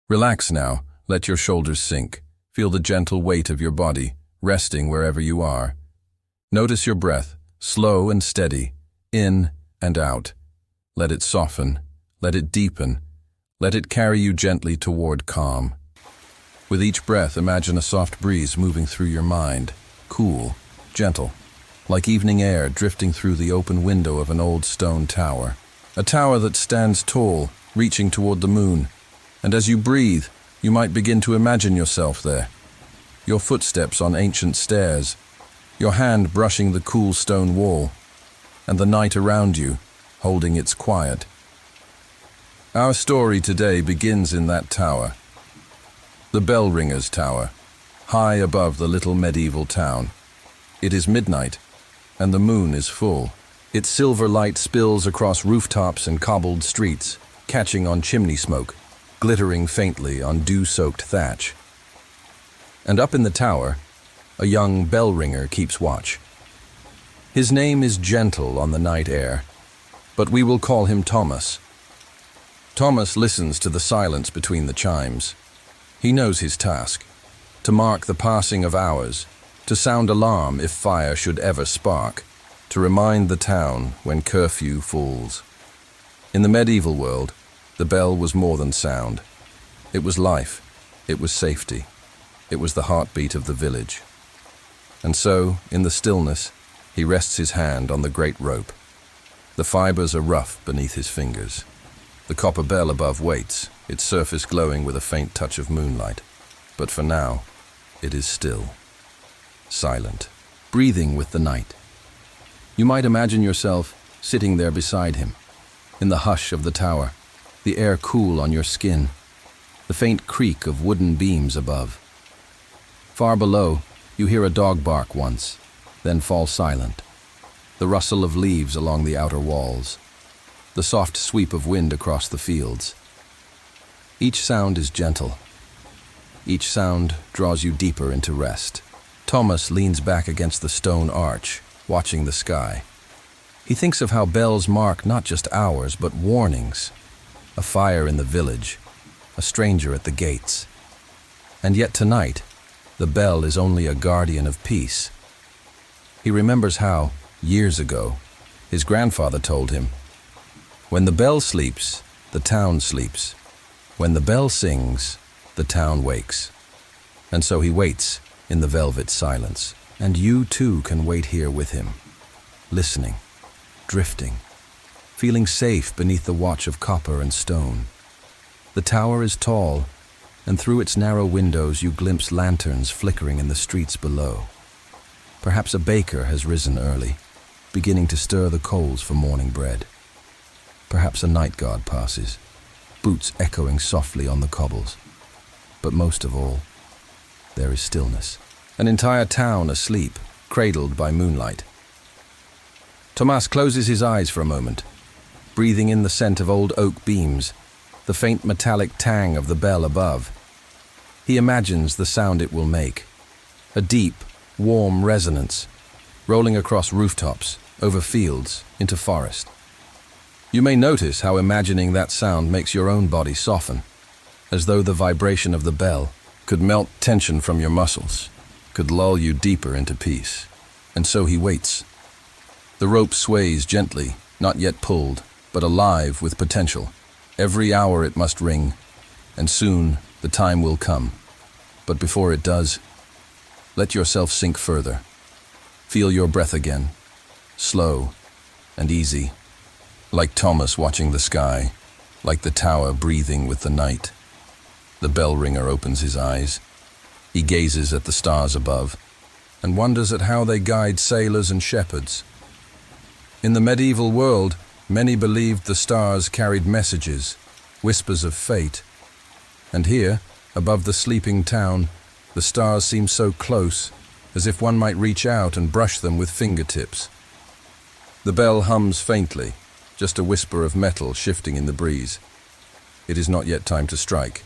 Relax now, let your shoulders sink. Feel the gentle weight of your body, resting wherever you are. Notice your breath, slow and steady, in and out. Let it soften, let it deepen, let it carry you gently toward calm. With each breath, imagine a soft breeze moving through your mind, cool, gentle, like evening air drifting through the open window of an old stone tower. A tower that stands tall, reaching toward the moon. And as you breathe, you might begin to imagine yourself there. Your footsteps on ancient stairs, your hand brushing the cool stone wall, and the night around you, holding its quiet. Our story today begins in that tower. The Bellringer's Tower, high above the little medieval town. It is midnight, and the moon is full. Its silver light spills across rooftops and cobbled streets, catching on chimney smoke, glittering faintly on dew-soaked thatch. And up in the tower, a young bellringer keeps watch. His name is gentle on the night air, but we will call him Thomas. Thomas listens to the silence between the chimes. He knows his task, to mark the passing of hours, to sound alarm if fire should ever spark, to remind the town when curfew falls. In the medieval world, the bell was more than sound. It was life, it was safety, it was the heartbeat of the village. And so, in the stillness, he rests his hand on the great rope. The fibers are rough beneath his fingers. The copper bell above waits, its surface glowing with a faint touch of moonlight. But for now, it is still, silent, breathing with the night. You might imagine yourself sitting there beside him, in the hush of the tower, the air cool on your skin, the faint creak of wooden beams above. Far below, you hear a dog bark once, then fall silent. The rustle of leaves along the outer walls, the soft sweep of wind across the fields. Each sound is gentle. Each sound draws you deeper into rest. Thomas leans back against the stone arch, watching the sky. He thinks of how bells mark not just hours, but warnings. A fire in the village, a stranger at the gates. And yet tonight, the bell is only a guardian of peace. He remembers how, years ago, his grandfather told him, "When the bell sleeps, the town sleeps. When the bell sings, the town wakes." And so he waits in the velvet silence. And you too can wait here with him, listening, drifting, feeling safe beneath the watch of copper and stone. The tower is tall, and through its narrow windows you glimpse lanterns flickering in the streets below. Perhaps a baker has risen early, beginning to stir the coals for morning bread. Perhaps a night guard passes, boots echoing softly on the cobbles. But most of all, there is stillness. An entire town asleep, cradled by moonlight. Thomas closes his eyes for a moment, breathing in the scent of old oak beams, the faint metallic tang of the bell above. He imagines the sound it will make, a deep, warm resonance, rolling across rooftops, over fields, into forest. You may notice how imagining that sound makes your own body soften, as though the vibration of the bell could melt tension from your muscles, could lull you deeper into peace. And so he waits. The rope sways gently, not yet pulled, but alive with potential. Every hour it must ring, and soon the time will come. But before it does, let yourself sink further. Feel your breath again, slow and easy, like Thomas watching the sky, like the tower breathing with the night. The bellringer opens his eyes. He gazes at the stars above and wonders at how they guide sailors and shepherds. In the medieval world, many believed the stars carried messages, whispers of fate. And here, above the sleeping town, the stars seem so close, as if one might reach out and brush them with fingertips. The bell hums faintly, just a whisper of metal shifting in the breeze. It is not yet time to strike,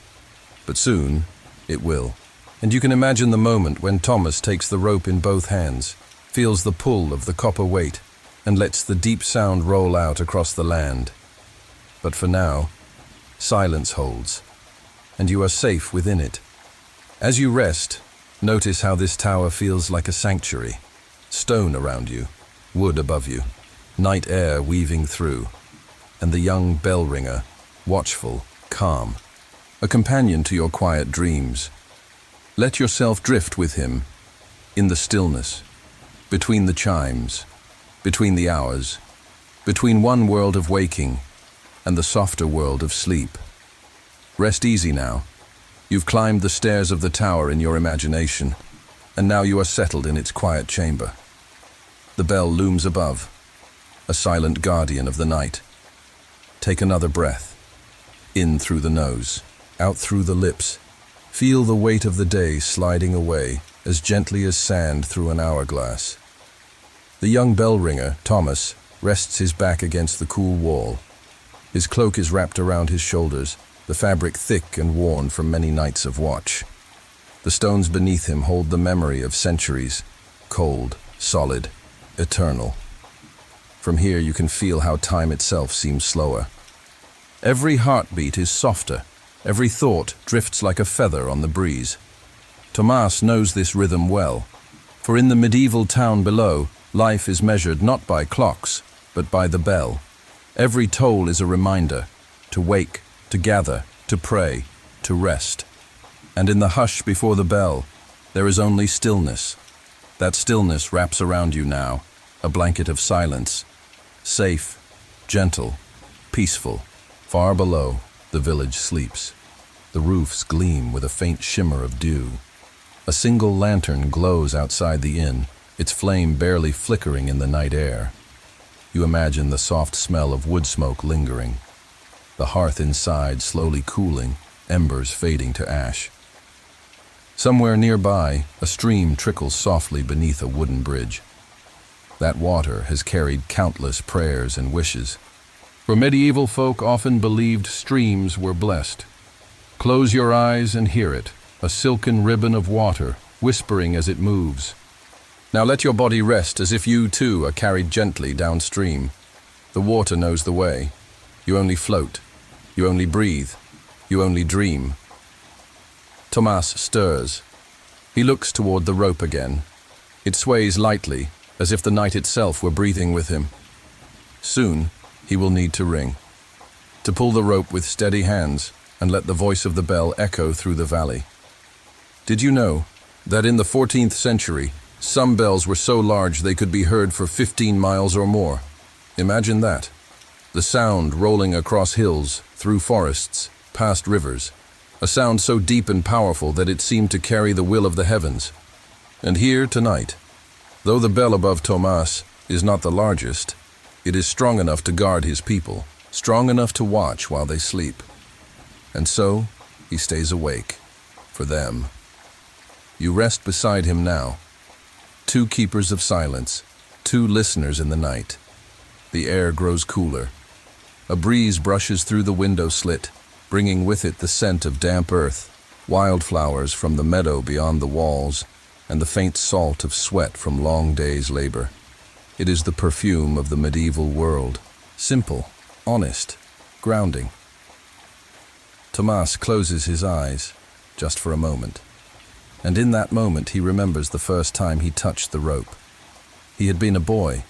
but soon it will. And you can imagine the moment when Thomas takes the rope in both hands, feels the pull of the copper weight, and lets the deep sound roll out across the land. But for now, silence holds. and you are safe within it. As you rest, notice how this tower feels like a sanctuary. Stone around you, wood above you, night air weaving through, and the young Bellringer, watchful, calm, a companion to your quiet dreams. Let yourself drift with him in the stillness, between the chimes, between the hours, between one world of waking and the softer world of sleep. Rest easy now. You've climbed the stairs of the tower in your imagination, and now you are settled in its quiet chamber. The bell looms above, a silent guardian of the night. Take another breath, in through the nose, out through the lips. Feel the weight of the day sliding away as gently as sand through an hourglass. The young bellringer, Thomas, rests his back against the cool wall. His cloak is wrapped around his shoulders, the fabric thick and worn from many nights of watch. The stones beneath him hold the memory of centuries, cold, solid, eternal. From here you can feel how time itself seems slower. Every heartbeat is softer, every thought drifts like a feather on the breeze. Thomas knows this rhythm well, for in the medieval town below, life is measured not by clocks, but by the bell. Every toll is a reminder to wake, to gather, to pray, to rest. And in the hush before the bell, there is only stillness. That stillness wraps around you now, a blanket of silence. Safe, gentle, peaceful. Far below, the village sleeps. The roofs gleam with a faint shimmer of dew. A single lantern glows outside the inn, its flame barely flickering in the night air. You imagine the soft smell of wood smoke lingering, the hearth inside slowly cooling, embers fading to ash. Somewhere nearby, a stream trickles softly beneath a wooden bridge. That water has carried countless prayers and wishes. For medieval folk often believed streams were blessed. Close your eyes and hear it, a silken ribbon of water, whispering as it moves. Now let your body rest as if you too are carried gently downstream. The water knows the way. You only float. You only breathe. You only dream. Thomas stirs. He looks toward the rope again. It sways lightly, as if the night itself were breathing with him. Soon, he will need to ring, to pull the rope with steady hands and let the voice of the bell echo through the valley. Did you know that in the 14th century, some bells were so large they could be heard for 15 miles or more? Imagine that. The sound rolling across hills, through forests, past rivers. A sound so deep and powerful that it seemed to carry the will of the heavens. And here tonight, though the bell above Thomas is not the largest, it is strong enough to guard his people, strong enough to watch while they sleep. And so, he stays awake, for them. You rest beside him now. Two keepers of silence, two listeners in the night. The air grows cooler. A breeze brushes through the window slit, bringing with it the scent of damp earth, wildflowers from the meadow beyond the walls, and the faint salt of sweat from long days' labor. It is the perfume of the medieval world, simple, honest, grounding. Thomas closes his eyes, just for a moment. And in that moment he remembers the first time he touched the rope. He had been a boy,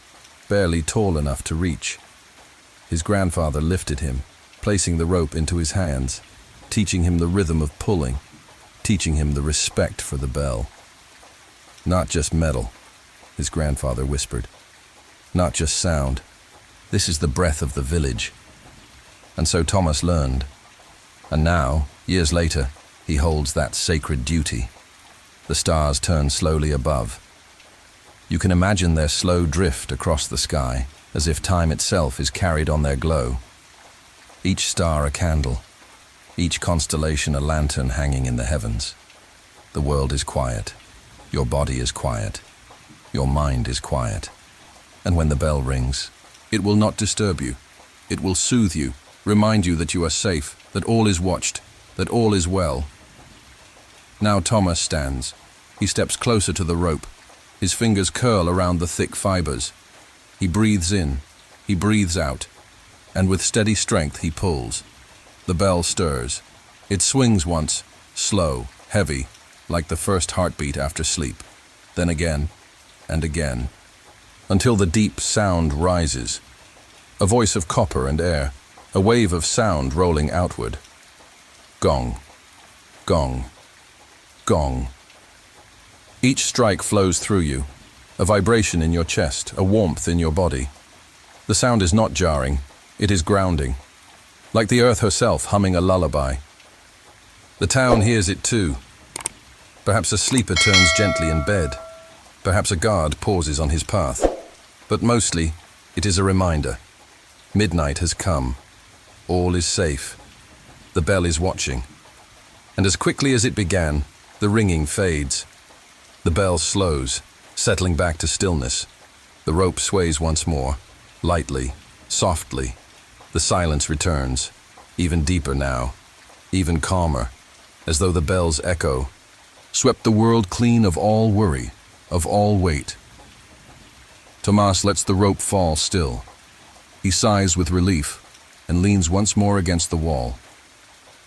barely tall enough to reach. His grandfather lifted him, placing the rope into his hands, teaching him the rhythm of pulling, teaching him the respect for the bell. Not just metal, his grandfather whispered. Not just sound. This is the breath of the village. And so Thomas learned. And now, years later, he holds that sacred duty. The stars turn slowly above. You can imagine their slow drift across the sky, as if time itself is carried on their glow. Each star a candle, each constellation a lantern hanging in the heavens. The world is quiet. Your body is quiet. Your mind is quiet. And when the bell rings, it will not disturb you. It will soothe you, remind you that you are safe, that all is watched, that all is well. Now Thomas stands. He steps closer to the rope. His fingers curl around the thick fibers. He breathes in, he breathes out, and with steady strength he pulls. The bell stirs. It swings once, slow, heavy, like the first heartbeat after sleep, then again and again, until the deep sound rises. A voice of copper and air, a wave of sound rolling outward. Gong, gong, gong. Each strike flows through you, a vibration in your chest, a warmth in your body. The sound is not jarring, it is grounding, like the earth herself humming a lullaby. The town hears it too. Perhaps a sleeper turns gently in bed. Perhaps a guard pauses on his path. But mostly, it is a reminder. Midnight has come. All is safe. The bell is watching. And as quickly as it began, the ringing fades. The bell slows, settling back to stillness. The rope sways once more, lightly, softly. The silence returns, even deeper now, even calmer, as though the bell's echo swept the world clean of all worry, of all weight. Tomas lets the rope fall still. He sighs with relief and leans once more against the wall.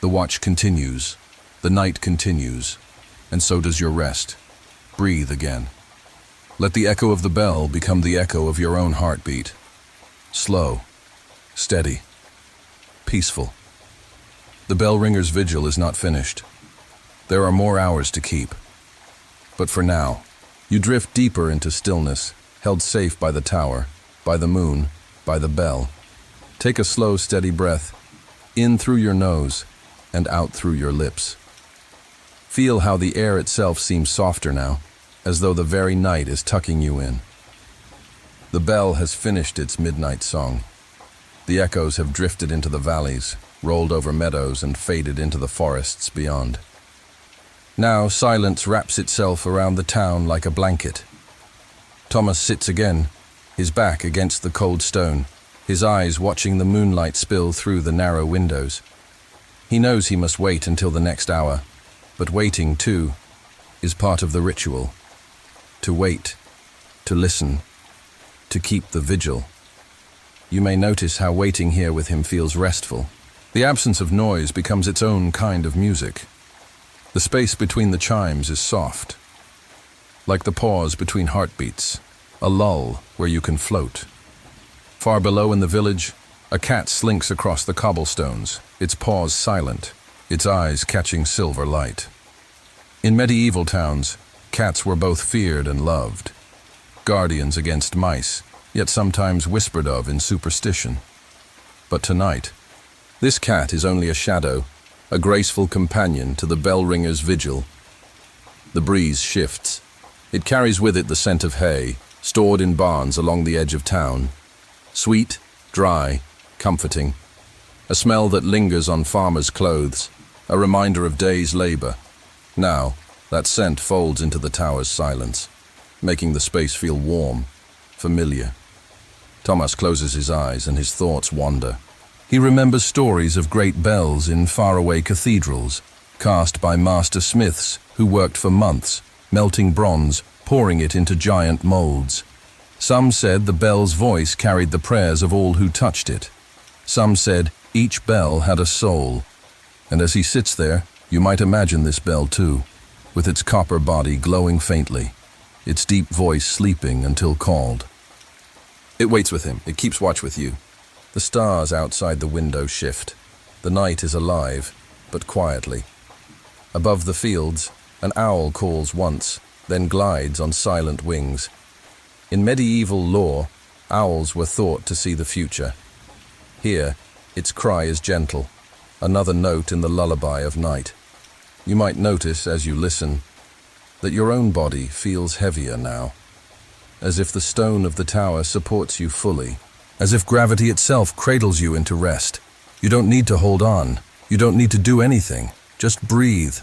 The watch continues, the night continues, and so does your rest. Breathe again. Let the echo of the bell become the echo of your own heartbeat. Slow, steady, peaceful. The Bellringer's vigil is not finished. There are more hours to keep. But for now, you drift deeper into stillness, held safe by the tower, by the moon, by the bell. Take a slow, steady breath, in through your nose and out through your lips. Feel how the air itself seems softer now, as though the very night is tucking you in. The bell has finished its midnight song. The echoes have drifted into the valleys, rolled over meadows, and faded into the forests beyond. Now silence wraps itself around the town like a blanket. Thomas sits again, his back against the cold stone, his eyes watching the moonlight spill through the narrow windows. He knows he must wait until the next hour, but waiting, too, is part of the ritual. To wait, to listen, to keep the vigil. You may notice how waiting here with him feels restful. The absence of noise becomes its own kind of music. The space between the chimes is soft, like the pause between heartbeats, a lull where you can float. Far below in the village, a cat slinks across the cobblestones, its paws silent, its eyes catching silver light. In medieval towns, cats were both feared and loved, guardians against mice, yet sometimes whispered of in superstition. But tonight, this cat is only a shadow, a graceful companion to the Bellringer's vigil. The breeze shifts. It carries with it the scent of hay, stored in barns along the edge of town. Sweet, dry, comforting. A smell that lingers on farmers' clothes, a reminder of days' labor. Now, that scent folds into the tower's silence, making the space feel warm, familiar. Thomas closes his eyes and his thoughts wander. He remembers stories of great bells in faraway cathedrals, cast by master smiths who worked for months, melting bronze, pouring it into giant molds. Some said the bell's voice carried the prayers of all who touched it. Some said each bell had a soul. And as he sits there, you might imagine this bell too, with its copper body glowing faintly, its deep voice sleeping until called. It waits with him, it keeps watch with you. The stars outside the window shift. The night is alive, but quietly. Above the fields, an owl calls once, then glides on silent wings. In medieval lore, owls were thought to see the future. Here, its cry is gentle, another note in the lullaby of night. You might notice, as you listen, that your own body feels heavier now, as if the stone of the tower supports you fully, as if gravity itself cradles you into rest. You don't need to hold on. You don't need to do anything. Just breathe.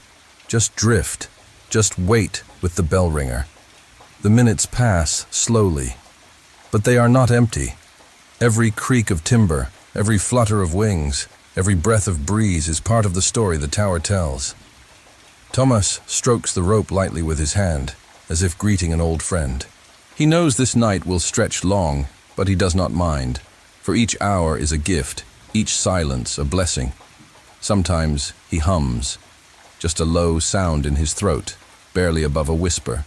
Just drift. Just wait with the Bellringer. The minutes pass slowly, but they are not empty. Every creak of timber, every flutter of wings, every breath of breeze is part of the story the tower tells. Thomas strokes the rope lightly with his hand, as if greeting an old friend. He knows this night will stretch long, but he does not mind, for each hour is a gift, each silence a blessing. Sometimes he hums, just a low sound in his throat, barely above a whisper.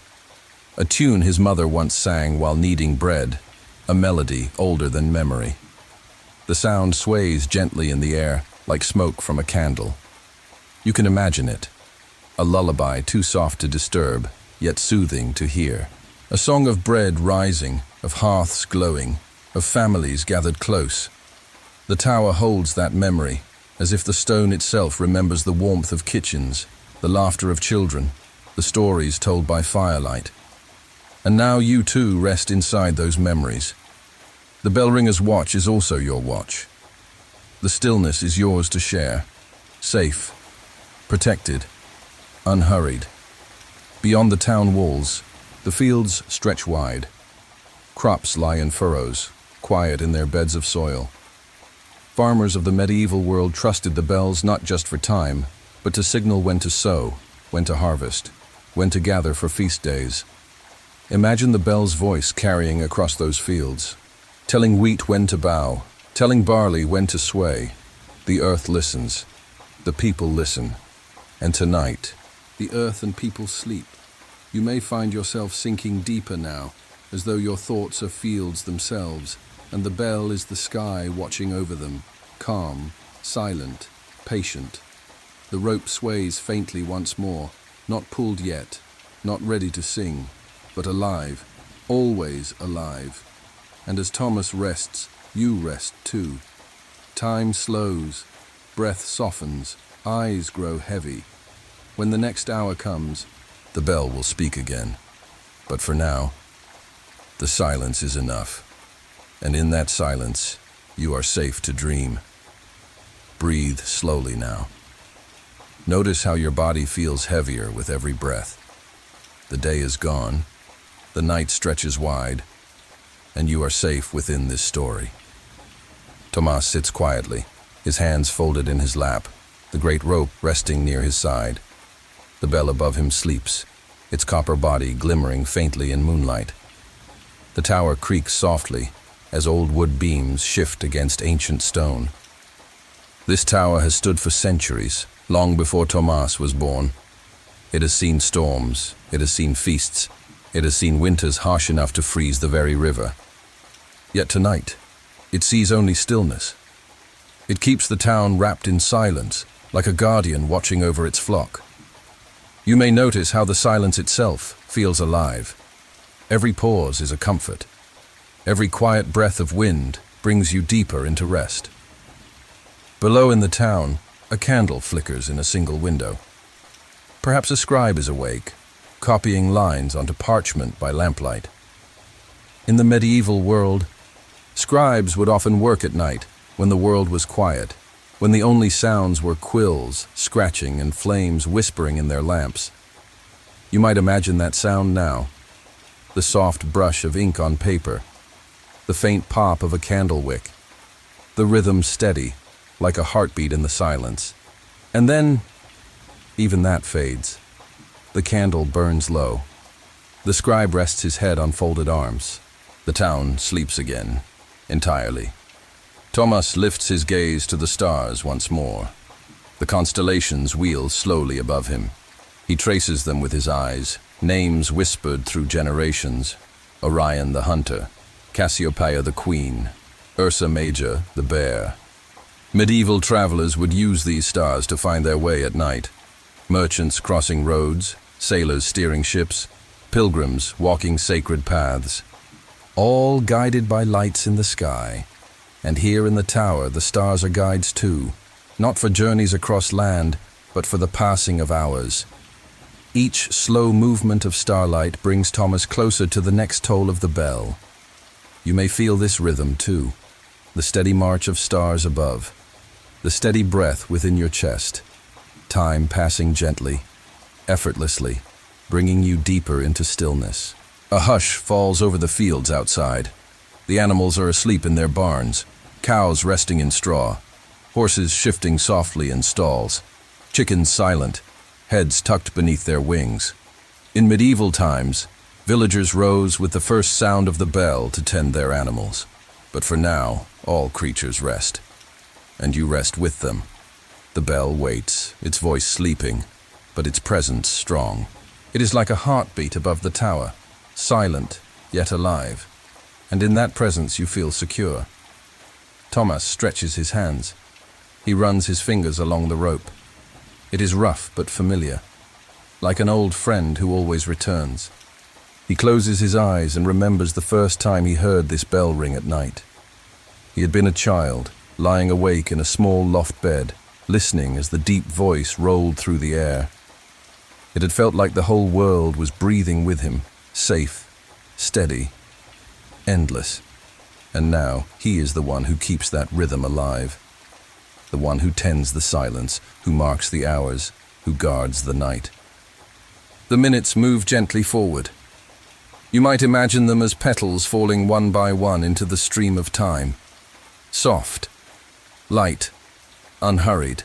A tune his mother once sang while kneading bread, a melody older than memory. The sound sways gently in the air, like smoke from a candle. You can imagine it, a lullaby too soft to disturb, yet soothing to hear. A song of bread rising, of hearths glowing, of families gathered close. The tower holds that memory, as if the stone itself remembers the warmth of kitchens, the laughter of children, the stories told by firelight. And now you too rest inside those memories. The Bellringer's watch is also your watch. The stillness is yours to share, safe, protected, unhurried. Beyond the town walls, the fields stretch wide. Crops lie in furrows, quiet in their beds of soil. Farmers of the medieval world trusted the bells not just for time, but to signal when to sow, when to harvest, when to gather for feast days. Imagine the bell's voice carrying across those fields, telling wheat when to bow, telling barley when to sway. The earth listens, the people listen, and tonight, the earth and people sleep. You may find yourself sinking deeper now, as though your thoughts are fields themselves, and the bell is the sky watching over them, calm, silent, patient. The rope sways faintly once more, not pulled yet, not ready to sing, but alive, always alive. And as Thomas rests, you rest too. Time slows, breath softens, eyes grow heavy. When the next hour comes, the bell will speak again. But for now, the silence is enough. And in that silence, you are safe to dream. Breathe slowly now. Notice how your body feels heavier with every breath. The day is gone, the night stretches wide, and you are safe within this story. Tomas sits quietly, his hands folded in his lap, the great rope resting near his side. The bell above him sleeps, its copper body glimmering faintly in moonlight. The tower creaks softly as old wood beams shift against ancient stone. This tower has stood for centuries, long before Tomas was born. It has seen storms, it has seen feasts, it has seen winters harsh enough to freeze the very river. Yet tonight, it sees only stillness. It keeps the town wrapped in silence, like a guardian watching over its flock. You may notice how the silence itself feels alive. Every pause is a comfort. Every quiet breath of wind brings you deeper into rest. Below in the town, a candle flickers in a single window. Perhaps a scribe is awake, copying lines onto parchment by lamplight. In the medieval world, scribes would often work at night when the world was quiet, when the only sounds were quills scratching and flames whispering in their lamps. You might imagine that sound now, the soft brush of ink on paper, the faint pop of a candle wick, the rhythm steady, like a heartbeat in the silence. And then, even that fades. The candle burns low. The scribe rests his head on folded arms. The town sleeps again, entirely. Thomas lifts his gaze to the stars once more. The constellations wheel slowly above him. He traces them with his eyes, names whispered through generations. Orion the hunter, Cassiopeia the queen, Ursa Major the bear. Medieval travelers would use these stars to find their way at night. Merchants crossing roads, sailors steering ships, pilgrims walking sacred paths. All guided by lights in the sky. And here in the tower, the stars are guides too, not for journeys across land, but for the passing of hours. Each slow movement of starlight brings Thomas closer to the next toll of the bell. You may feel this rhythm too, the steady march of stars above, the steady breath within your chest, time passing gently, effortlessly, bringing you deeper into stillness. A hush falls over the fields outside. The animals are asleep in their barns, cows resting in straw, horses shifting softly in stalls, chickens silent, heads tucked beneath their wings. In medieval times, villagers rose with the first sound of the bell to tend their animals. But for now, all creatures rest, and you rest with them. The bell waits, its voice sleeping, but its presence strong. It is like a heartbeat above the tower, silent yet alive, and in that presence you feel secure. Thomas stretches his hands. He runs his fingers along the rope. It is rough but familiar, like an old friend who always returns. He closes his eyes and remembers the first time he heard this bell ring at night. He had been a child, lying awake in a small loft bed, listening as the deep voice rolled through the air. It had felt like the whole world was breathing with him, safe, steady, endless. And now he is the one who keeps that rhythm alive. The one who tends the silence, who marks the hours, who guards the night. The minutes move gently forward. You might imagine them as petals falling one by one into the stream of time. Soft, light, unhurried.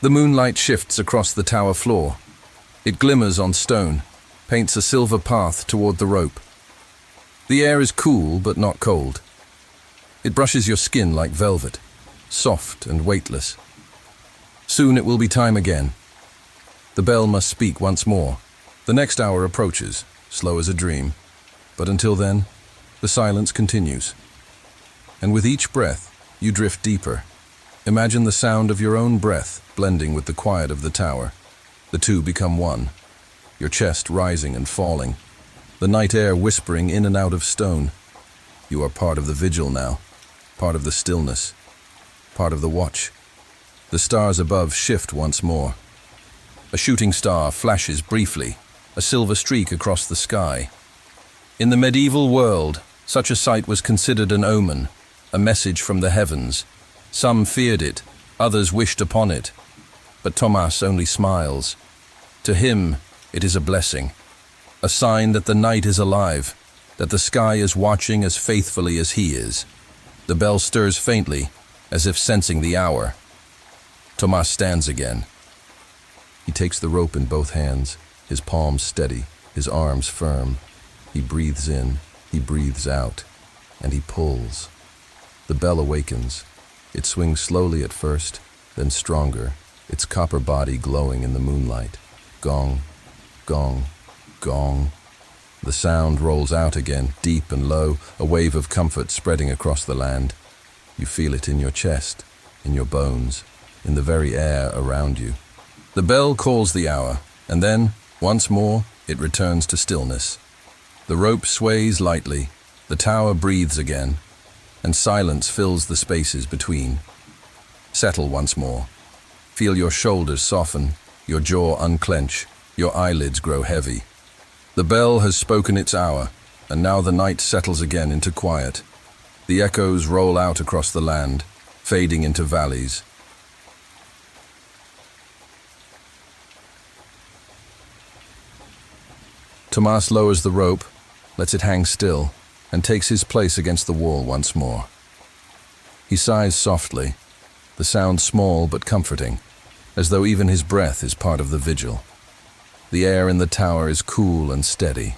The moonlight shifts across the tower floor. It glimmers on stone, paints a silver path toward the rope. The air is cool but not cold. It brushes your skin like velvet, soft and weightless. Soon it will be time again. The bell must speak once more. The next hour approaches, slow as a dream. But until then, the silence continues. And with each breath, you drift deeper. Imagine the sound of your own breath blending with the quiet of the tower. The two become one, your chest rising and falling, the night air whispering in and out of stone. You are part of the vigil now, part of the stillness, part of the watch. The stars above shift once more. A shooting star flashes briefly, a silver streak across the sky. In the medieval world, such a sight was considered an omen, a message from the heavens. Some feared it, others wished upon it. But Thomas only smiles. To him, it is a blessing, a sign that the night is alive, that the sky is watching as faithfully as he is. The bell stirs faintly, as if sensing the hour. Thomas stands again. He takes the rope in both hands, his palms steady, his arms firm. He breathes in, he breathes out, and he pulls. The bell awakens. It swings slowly at first, then stronger, its copper body glowing in the moonlight. Gong, gong, gong. The sound rolls out again, deep and low, a wave of comfort spreading across the land. You feel it in your chest, in your bones, in the very air around you. The bell calls the hour, and then, once more, it returns to stillness. The rope sways lightly, the tower breathes again, and silence fills the spaces between. Settle once more. Feel your shoulders soften, your jaw unclench, your eyelids grow heavy. The bell has spoken its hour, and now the night settles again into quiet. The echoes roll out across the land, fading into valleys. Thomas lowers the rope, lets it hang still, and takes his place against the wall once more. He sighs softly, the sound small but comforting, as though even his breath is part of the vigil. The air in the tower is cool and steady.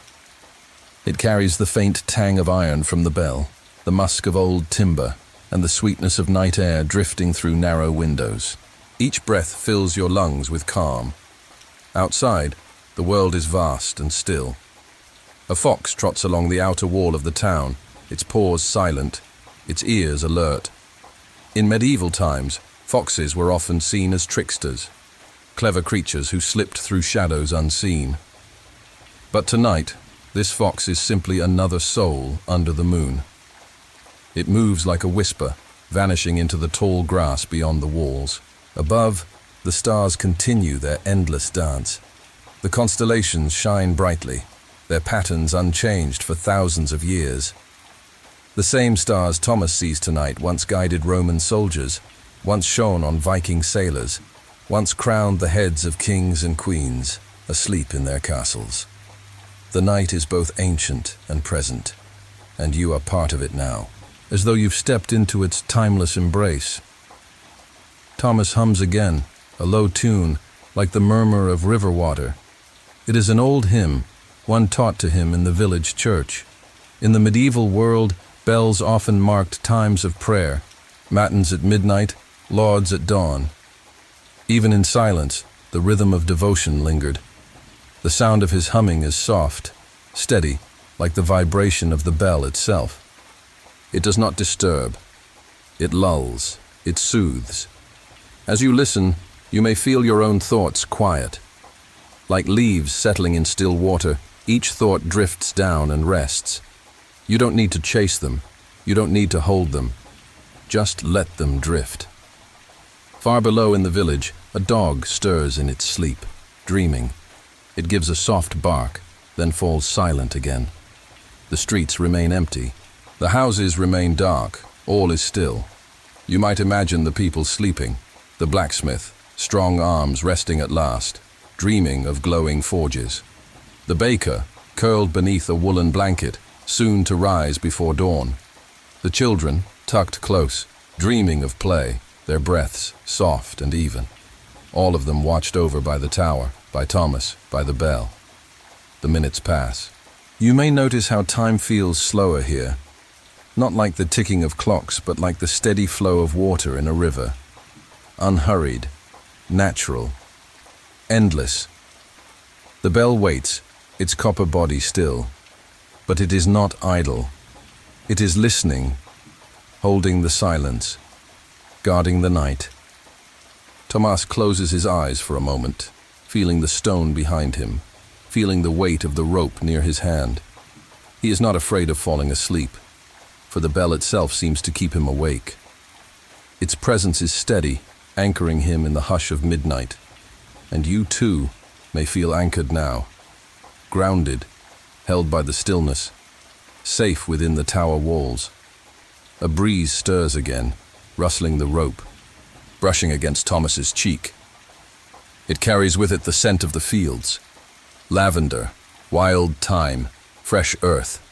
It carries the faint tang of iron from the bell, the musk of old timber, and the sweetness of night air drifting through narrow windows. Each breath fills your lungs with calm. Outside, the world is vast and still. A fox trots along the outer wall of the town, its paws silent, its ears alert. In medieval times, foxes were often seen as tricksters, clever creatures who slipped through shadows unseen. But tonight, this fox is simply another soul under the moon. It moves like a whisper, vanishing into the tall grass beyond the walls. Above, the stars continue their endless dance. The constellations shine brightly, their patterns unchanged for thousands of years. The same stars Thomas sees tonight once guided Roman soldiers, once shone on Viking sailors, once crowned the heads of kings and queens, asleep in their castles. The night is both ancient and present, and you are part of it now, as though you've stepped into its timeless embrace. Thomas hums again, a low tune, like the murmur of river water. It is an old hymn, one taught to him in the village church. In the medieval world, bells often marked times of prayer, matins at midnight, lauds at dawn. Even in silence, the rhythm of devotion lingered. The sound of his humming is soft, steady, like the vibration of the bell itself. It does not disturb. It lulls. It soothes. As you listen, you may feel your own thoughts quiet. Like leaves settling in still water, each thought drifts down and rests. You don't need to chase them. You don't need to hold them. Just let them drift. Far below in the village, a dog stirs in its sleep, dreaming. It gives a soft bark, then falls silent again. The streets remain empty. The houses remain dark. All is still. You might imagine the people sleeping, the blacksmith, strong arms resting at last, dreaming of glowing forges. The baker, curled beneath a woolen blanket, soon to rise before dawn. The children, tucked close, dreaming of play, their breaths soft and even. All of them watched over by the tower, by Thomas, by the bell. The minutes pass. You may notice how time feels slower here. Not like the ticking of clocks, but like the steady flow of water in a river. Unhurried, natural, endless. The bell waits, its copper body still. But it is not idle. It is listening, holding the silence, guarding the night. Thomas closes his eyes for a moment, feeling the stone behind him, feeling the weight of the rope near his hand. He is not afraid of falling asleep, for the bell itself seems to keep him awake. Its presence is steady, anchoring him in the hush of midnight. And you too may feel anchored now, grounded, held by the stillness, safe within the tower walls. A breeze stirs again, rustling the rope, brushing against Thomas's cheek. It carries with it the scent of the fields, lavender, wild thyme, fresh earth.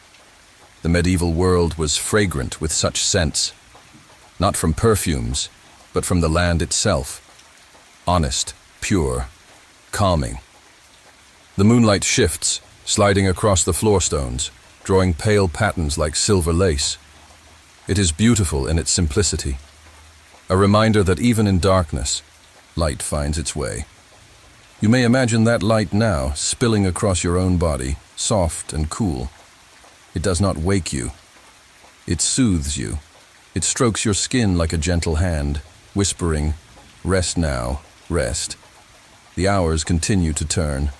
The medieval world was fragrant with such scents, not from perfumes, but from the land itself. Honest, pure, calming. The moonlight shifts, sliding across the floorstones, drawing pale patterns like silver lace. It is beautiful in its simplicity, a reminder that even in darkness, light finds its way. You may imagine that light now, spilling across your own body, soft and cool. It does not wake you. It soothes you. It strokes your skin like a gentle hand, whispering, "Rest now, rest." The hours continue to turn.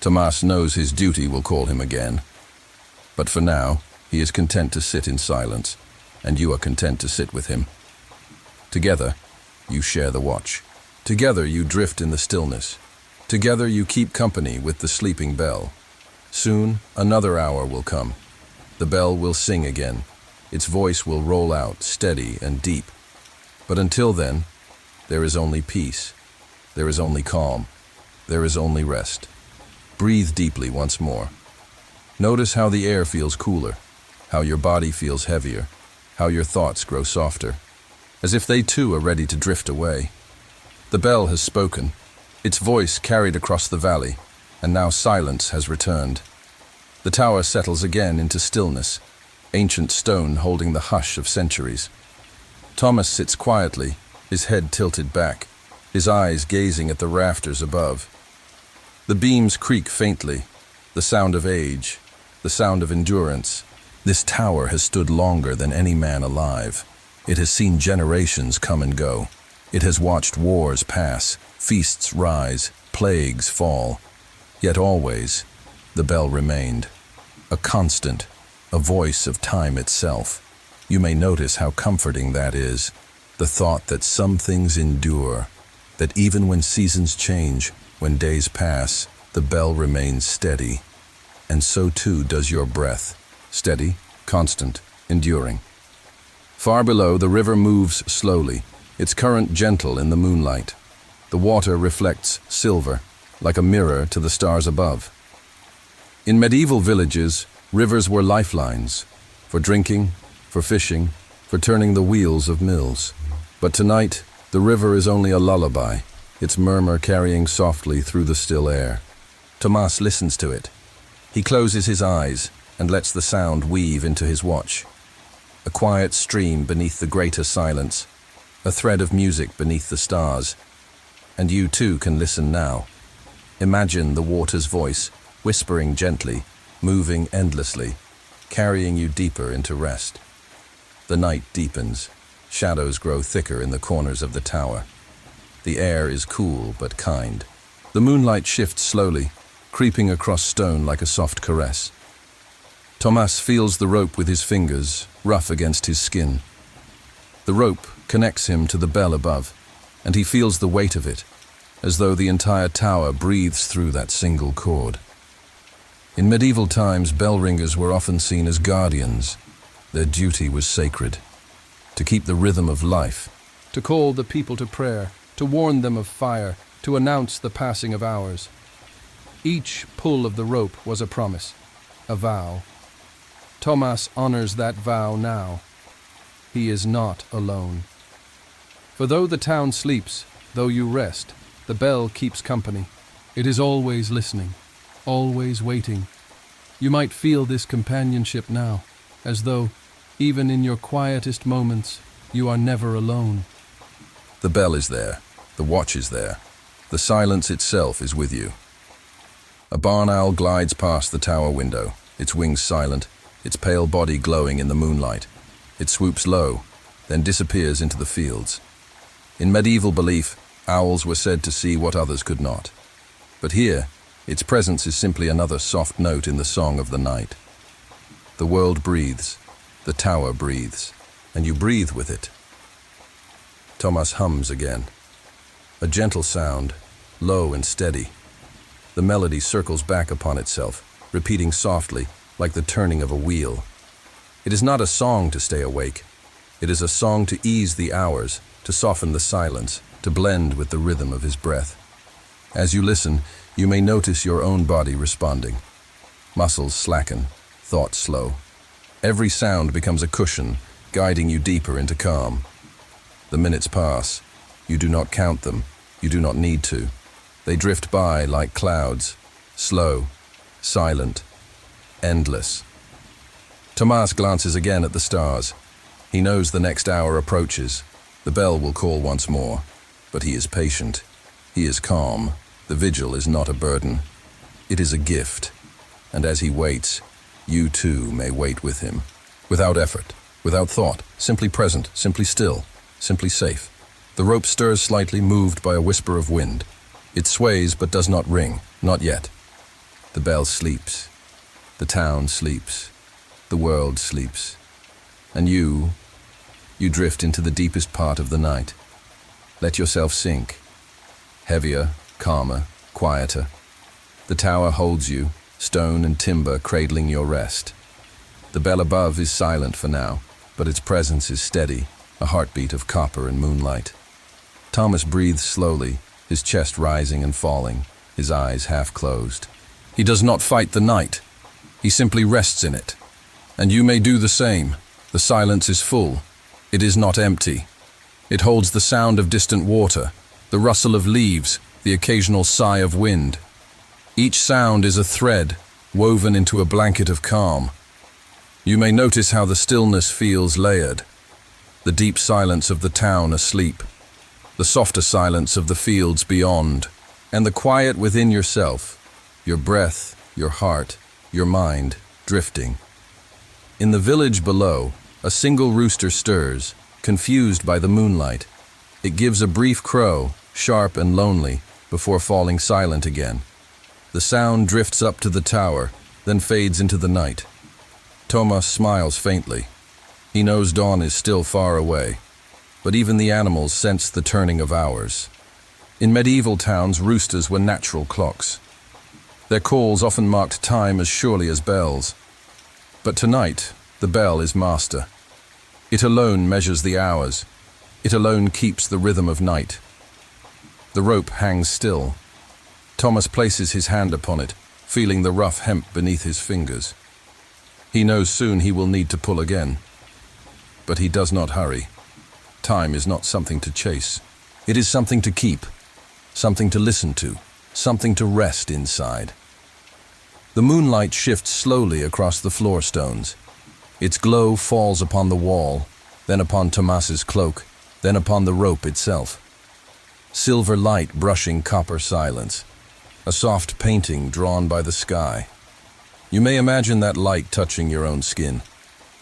Thomas knows his duty will call him again. But for now, he is content to sit in silence, and you are content to sit with him. Together, you share the watch. Together, you drift in the stillness. Together, you keep company with the sleeping bell. Soon, another hour will come. The bell will sing again. Its voice will roll out, steady and deep. But until then, there is only peace. There is only calm. There is only rest. Breathe deeply once more. Notice how the air feels cooler, how your body feels heavier, how your thoughts grow softer, as if they too are ready to drift away. The bell has spoken, its voice carried across the valley, and now silence has returned. The tower settles again into stillness, ancient stone holding the hush of centuries. Thomas sits quietly, his head tilted back, his eyes gazing at the rafters above. The beams creak faintly, the sound of age, the sound of endurance. This tower has stood longer than any man alive. It has seen generations come and go. It has watched wars pass, feasts rise, plagues fall. Yet always, the bell remained. A constant, a voice of time itself. You may notice how comforting that is. The thought that some things endure, that even when seasons change, when days pass, the bell remains steady. And so too does your breath. Steady, constant, enduring. Far below, the river moves slowly, its current gentle in the moonlight. The water reflects silver, like a mirror to the stars above. In medieval villages, rivers were lifelines, for drinking, for fishing, for turning the wheels of mills. But tonight, the river is only a lullaby, its murmur carrying softly through the still air. Thomas listens to it. He closes his eyes and lets the sound weave into his watch. A quiet stream beneath the greater silence, a thread of music beneath the stars. And you too can listen now. Imagine the water's voice, whispering gently, moving endlessly, carrying you deeper into rest. The night deepens. Shadows grow thicker in the corners of the tower. The air is cool but kind. The moonlight shifts slowly, creeping across stone like a soft caress. Thomas feels the rope with his fingers, rough against his skin. The rope connects him to the bell above, and he feels the weight of it, as though the entire tower breathes through that single cord. In medieval times, bellringers were often seen as guardians. Their duty was sacred, to keep the rhythm of life, To call the people to prayer, to warn them of fire, to announce the passing of hours. Each pull of the rope was a promise, a vow. Thomas honors that vow now. He is not alone. For though the town sleeps, though you rest, the bell keeps company. It is always listening, always waiting. You might feel this companionship now, as though, even in your quietest moments, you are never alone. The bell is there, the watch is there, the silence itself is with you. A barn owl glides past the tower window, its wings silent, its pale body glowing in the moonlight. It swoops low, then disappears into the fields. In medieval belief, owls were said to see what others could not. But here, its presence is simply another soft note in the song of the night. The world breathes, the tower breathes, and you breathe with it. Thomas hums again. A gentle sound, low and steady. The melody circles back upon itself, repeating softly, like the turning of a wheel. It is not a song to stay awake. It is a song to ease the hours, to soften the silence, to blend with the rhythm of his breath. As you listen, you may notice your own body responding. Muscles slacken, thoughts slow. Every sound becomes a cushion, guiding you deeper into calm. The minutes pass. You do not count them. You do not need to. They drift by like clouds, slow, silent, endless. Thomas glances again at the stars. He knows the next hour approaches. The bell will call once more. But he is patient. He is calm. The vigil is not a burden. It is a gift. And as he waits, you too may wait with him. Without effort, without thought, simply present, simply still, simply safe. The rope stirs slightly, moved by a whisper of wind. It sways but does not ring, not yet. The bell sleeps. The town sleeps. The world sleeps. And you drift into the deepest part of the night. Let yourself sink. Heavier, calmer, quieter. The tower holds you, stone and timber cradling your rest. The bell above is silent for now, but its presence is steady, a heartbeat of copper and moonlight. Thomas breathes slowly, his chest rising and falling, his eyes half closed. He does not fight the night. He simply rests in it. And you may do the same. The silence is full. It is not empty. It holds the sound of distant water, the rustle of leaves, the occasional sigh of wind. Each sound is a thread, woven into a blanket of calm. You may notice how the stillness feels layered. The deep silence of the town asleep, the softer silence of the fields beyond, and the quiet within yourself, your breath, your heart, your mind, drifting. In the village below, a single rooster stirs, confused by the moonlight. It gives a brief crow, sharp and lonely, before falling silent again. The sound drifts up to the tower, then fades into the night. Thomas smiles faintly. He knows dawn is still far away, but even the animals sense the turning of hours. In medieval towns, roosters were natural clocks. Their calls often marked time as surely as bells. But tonight, the bell is master. It alone measures the hours. It alone keeps the rhythm of night. The rope hangs still. Thomas places his hand upon it, feeling the rough hemp beneath his fingers. He knows soon he will need to pull again. But he does not hurry. Time is not something to chase. It is something to keep, something to listen to, something to rest inside. The moonlight shifts slowly across the floor stones. Its glow falls upon the wall, then upon Thomas's cloak, then upon the rope itself. silver light brushing copper silence, a soft painting drawn by the sky. You may imagine that light touching your own skin,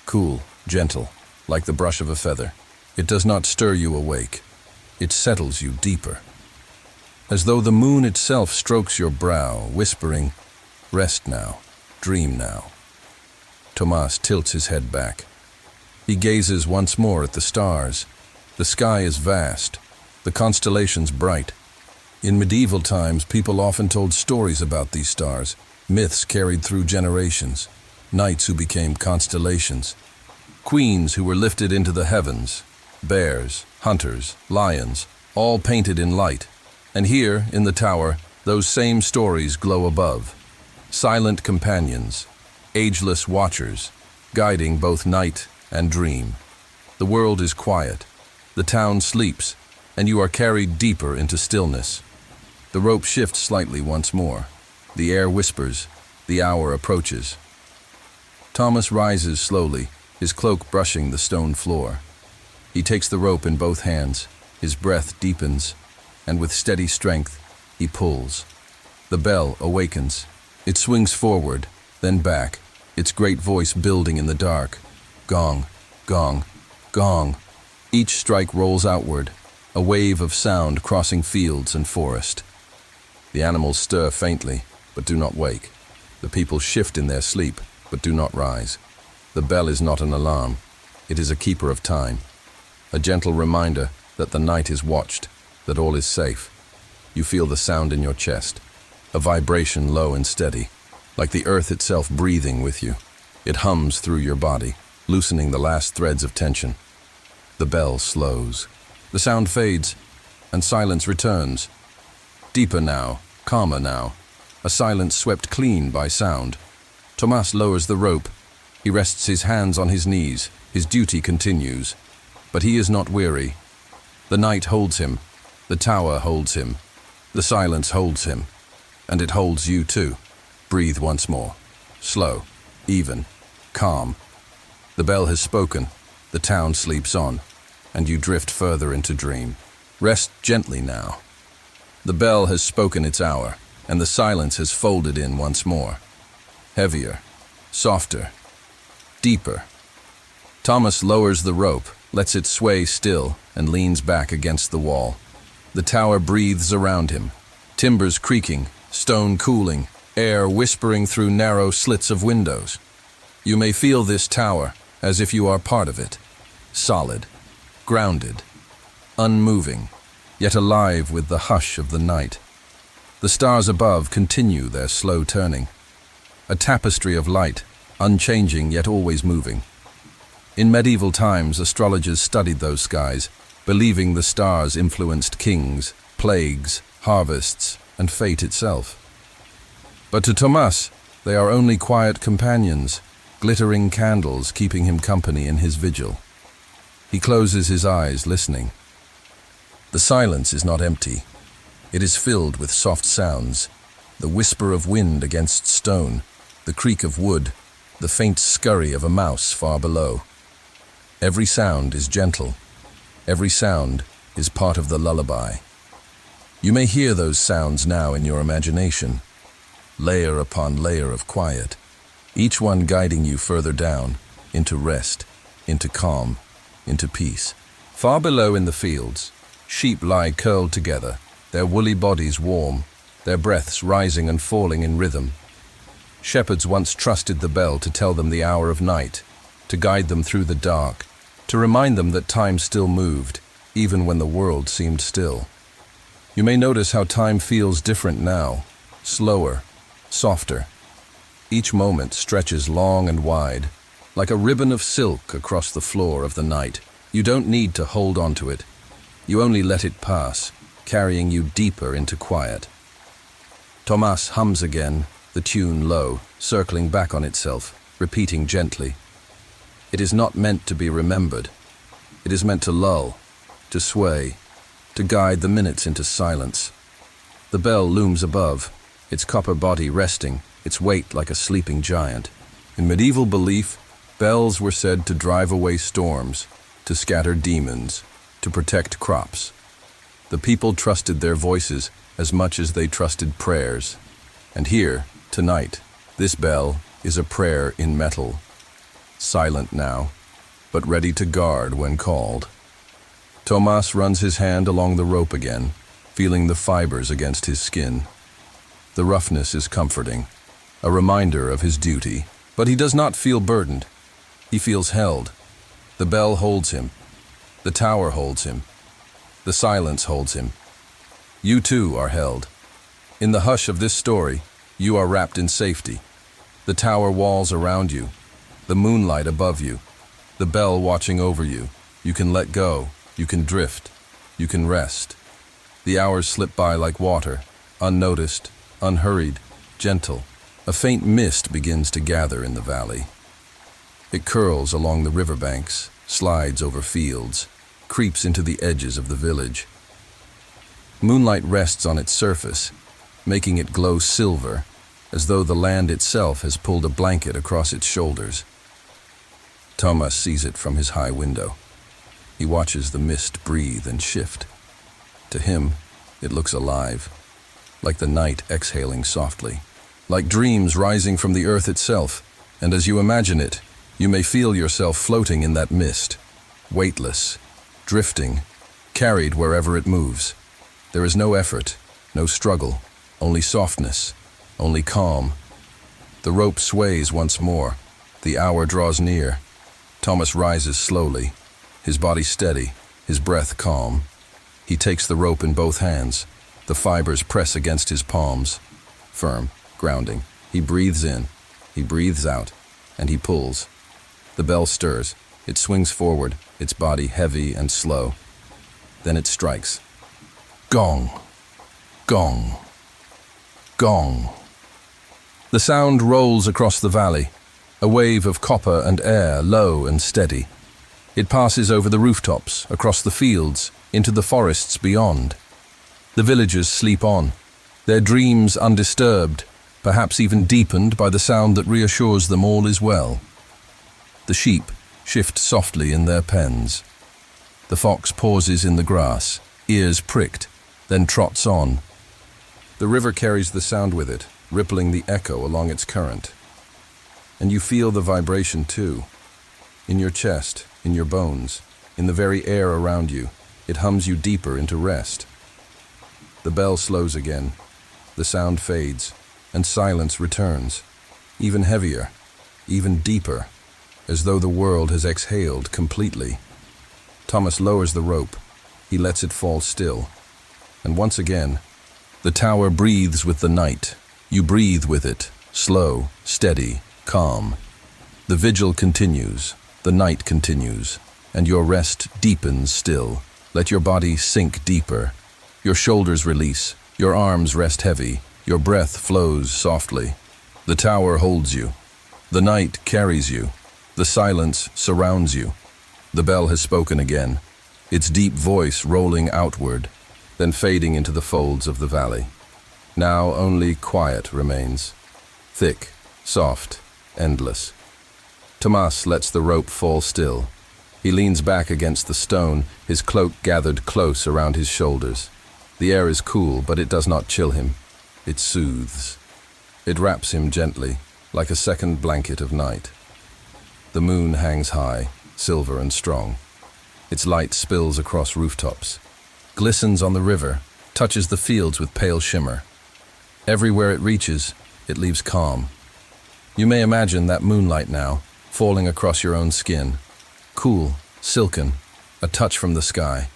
cool, gentle, like the brush of a feather. It does not stir you awake. It settles you deeper. As though the moon itself strokes your brow, whispering, "Rest now, dream now." Tomas tilts his head back. He gazes once more at the stars. The sky is vast, the constellations bright. In medieval times, people often told stories about these stars, myths carried through generations, knights who became constellations, queens who were lifted into the heavens, bears, hunters, lions, all painted in light. And here, in the tower, those same stories glow above. Silent companions, ageless watchers, guiding both night and dream. The world is quiet, the town sleeps, and you are carried deeper into stillness. The rope shifts slightly once more. The air whispers, the hour approaches. Thomas rises slowly, his cloak brushing the stone floor. He takes the rope in both hands, his breath deepens, and with steady strength, he pulls. The bell awakens. It swings forward, then back, its great voice building in the dark. Gong, gong, gong. Each strike rolls outward, a wave of sound crossing fields and forest. The animals stir faintly, but do not wake. The people shift in their sleep, but do not rise. The bell is not an alarm. It is a keeper of time, a gentle reminder that the night is watched, that all is safe. You feel the sound in your chest, a vibration low and steady, like the earth itself breathing with you. It hums through your body, loosening the last threads of tension. The bell slows. The sound fades, and silence returns. Deeper now, calmer now, a silence swept clean by sound. Tomas lowers the rope. He rests his hands on his knees. His duty continues. But he is not weary. The night holds him. The tower holds him. The silence holds him. And it holds you too. Breathe once more. Slow, even, calm. The bell has spoken. The town sleeps on. And you drift further into dream. Rest gently now. The bell has spoken its hour, and the silence has folded in once more. Heavier, softer, deeper. Thomas lowers the rope, lets it sway still, and leans back against the wall. The tower breathes around him, timbers creaking, stone cooling, air whispering through narrow slits of windows. You may feel this tower as if you are part of it, solid, grounded, unmoving, yet alive with the hush of the night. The stars above continue their slow turning, a tapestry of light, unchanging yet always moving. In medieval times, astrologers studied those skies, believing the stars influenced kings, plagues, harvests, and fate itself. But to Tomas, they are only quiet companions, glittering candles keeping him company in his vigil. He closes his eyes, listening. The silence is not empty. It is filled with soft sounds, the whisper of wind against stone, the creak of wood, the faint scurry of a mouse far below. Every sound is gentle. Every sound is part of the lullaby. You may hear those sounds now in your imagination, layer upon layer of quiet, each one guiding you further down, into rest, into calm, into peace. Far below in the fields, sheep lie curled together, their woolly bodies warm, their breaths rising and falling in rhythm. Shepherds once trusted the bell to tell them the hour of night, to guide them through the dark, to remind them that time still moved, even when the world seemed still. You may notice how time feels different now, slower, softer. Each moment stretches long and wide, like a ribbon of silk across the floor of the night. You don't need to hold on to it. You only let it pass, carrying you deeper into quiet. Tomas hums again, the tune low, circling back on itself, repeating gently. It is not meant to be remembered. It is meant to lull, to sway, to guide the minutes into silence. The bell looms above, its copper body resting, its weight like a sleeping giant. In medieval belief, bells were said to drive away storms, to scatter demons, to protect crops. The people trusted their voices as much as they trusted prayers. And here, tonight, this bell is a prayer in metal, silent now, but ready to guard when called. Tomas runs his hand along the rope again, feeling the fibers against his skin. The roughness is comforting, a reminder of his duty, but he does not feel burdened. He feels held. The bell holds him. The tower holds him. The silence holds him. You too are held. In the hush of this story, you are wrapped in safety. The tower walls around you, the moonlight above you, the bell watching over you. You can let go, you can drift, you can rest. The hours slip by like water, unnoticed, unhurried, gentle. A faint mist begins to gather in the valley. It curls along the riverbanks, slides over fields, creeps into the edges of the village. Moonlight rests on its surface, making it glow silver, as though the land itself has pulled a blanket across its shoulders. Tomas sees it from his high window. He watches the mist breathe and shift. To him, it looks alive, like the night exhaling softly, like dreams rising from the earth itself, and as you imagine it, you may feel yourself floating in that mist, weightless, drifting, carried wherever it moves. There is no effort, no struggle, only softness, only calm. The rope sways once more. The hour draws near. Tomas rises slowly, his body steady, his breath calm. He takes the rope in both hands. The fibers press against his palms. Firm, grounding. He breathes in, he breathes out, and he pulls. The bell stirs. It swings forward, its body heavy and slow. Then it strikes. Gong, gong, gong. The sound rolls across the valley, a wave of copper and air, low and steady. It passes over the rooftops, across the fields, into the forests beyond. The villagers sleep on, their dreams undisturbed, perhaps even deepened by the sound that reassures them all is well. The sheep shift softly in their pens. The fox pauses in the grass, ears pricked, then trots on. The river carries the sound with it, rippling the echo along its current. And you feel the vibration too. In your chest, in your bones, in the very air around you, it hums you deeper into rest. The bell slows again, the sound fades, and silence returns, even heavier, even deeper, as though the world has exhaled completely. Tomas lowers the rope. He lets it fall still. And once again, the tower breathes with the night. You breathe with it, slow, steady, calm. The vigil continues, the night continues, and your rest deepens still. Let your body sink deeper. Your shoulders release, your arms rest heavy, your breath flows softly. The tower holds you. The night carries you. The silence surrounds you. The bell has spoken again, its deep voice rolling outward, then fading into the folds of the valley. Now only quiet remains, thick, soft, endless. Tomas lets the rope fall still. He leans back against the stone, his cloak gathered close around his shoulders. The air is cool, but it does not chill him. It soothes. It wraps him gently, like a second blanket of night. The moon hangs high, silver and strong. Its light spills across rooftops, glistens on the river, touches the fields with pale shimmer. Everywhere it reaches, it leaves calm. You may imagine that moonlight now, falling across your own skin. Cool, silken, a touch from the sky.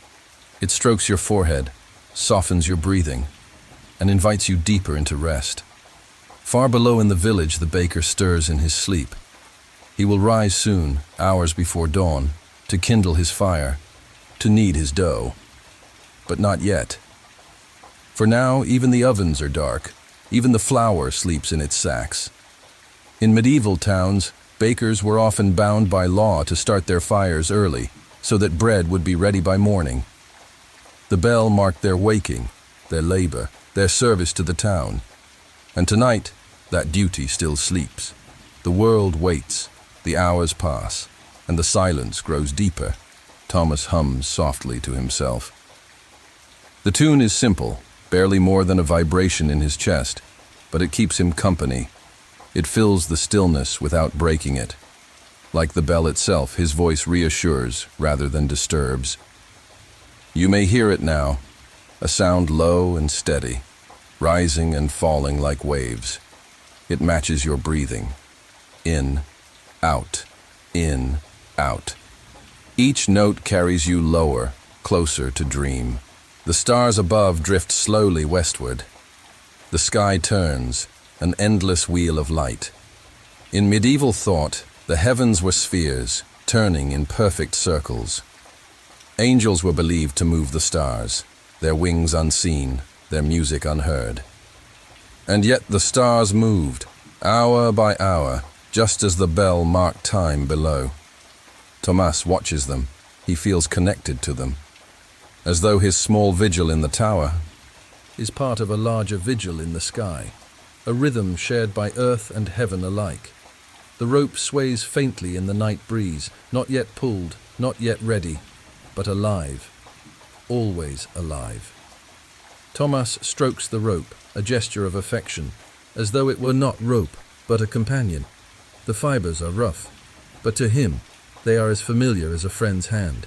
It strokes your forehead, softens your breathing, and invites you deeper into rest. Far below in the village, the baker stirs in his sleep. He will rise soon, hours before dawn, to kindle his fire, to knead his dough. But not yet. For now, even the ovens are dark. Even the flour sleeps in its sacks. In medieval towns, bakers were often bound by law to start their fires early, so that bread would be ready by morning. The bell marked their waking, their labor, their service to the town. And tonight, that duty still sleeps. The world waits, the hours pass, and the silence grows deeper. Tomas hums softly to himself. The tune is simple, barely more than a vibration in his chest, but it keeps him company. It fills the stillness without breaking it. Like the bell itself, his voice reassures rather than disturbs. You may hear it now, a sound low and steady, rising and falling like waves. It matches your breathing. In, out, in, out. Each note carries you lower, closer to dream. The stars above drift slowly westward. The sky turns, an endless wheel of light. In medieval thought, the heavens were spheres, turning in perfect circles. Angels were believed to move the stars, their wings unseen, their music unheard. And yet the stars moved, hour by hour, just as the bell marked time below. Thomas watches them. He feels connected to them, as though his small vigil in the tower is part of a larger vigil in the sky, a rhythm shared by earth and heaven alike. The rope sways faintly in the night breeze, not yet pulled, not yet ready, but alive, always alive. Thomas strokes the rope, a gesture of affection, as though it were not rope, but a companion. The fibers are rough, but to him, they are as familiar as a friend's hand.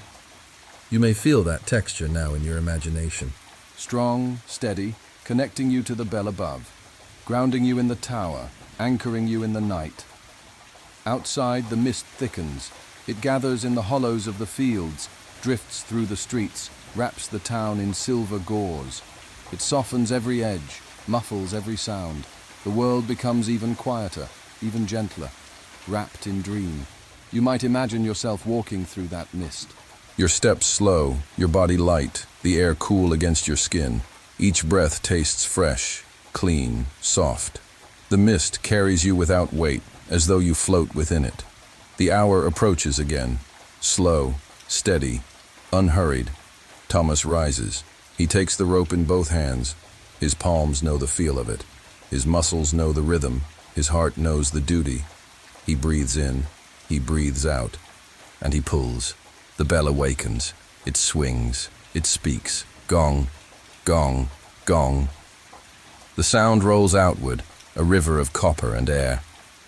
You may feel that texture now in your imagination. strong, steady, connecting you to the bell above, grounding you in the tower, anchoring you in the night. Outside, the mist thickens. It gathers in the hollows of the fields, drifts through the streets, wraps the town in silver gauze. It softens every edge, muffles every sound. The world becomes even quieter, even gentler, wrapped in dream. You might imagine yourself walking through that mist. Your steps slow, your body light, the air cool against your skin. Each breath tastes fresh, clean, soft. The mist carries you without weight, as though you float within it. The hour approaches again, slow, steady, unhurried. Thomas rises. He takes the rope in both hands. His palms know the feel of it. His muscles know the rhythm. His heart knows the duty. He breathes in, he breathes out, and he pulls. The bell awakens. It swings. It speaks. Gong, gong, gong. The sound rolls outward, a river of copper and air.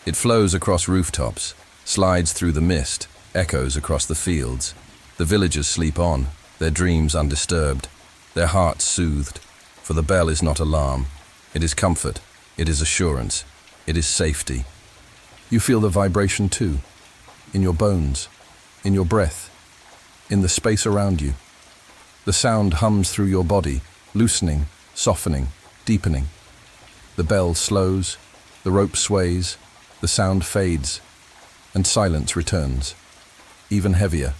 It flows across rooftops, slides through the mist, echoes across the fields. The villagers sleep on, their dreams undisturbed, their hearts soothed, for the bell is not alarm. It is comfort. It is assurance. It is safety. You feel the vibration too, in your bones, in your breath, in the space around you. The sound hums through your body, loosening, softening, deepening. The bell slows, the rope sways, the sound fades, and silence returns, even heavier,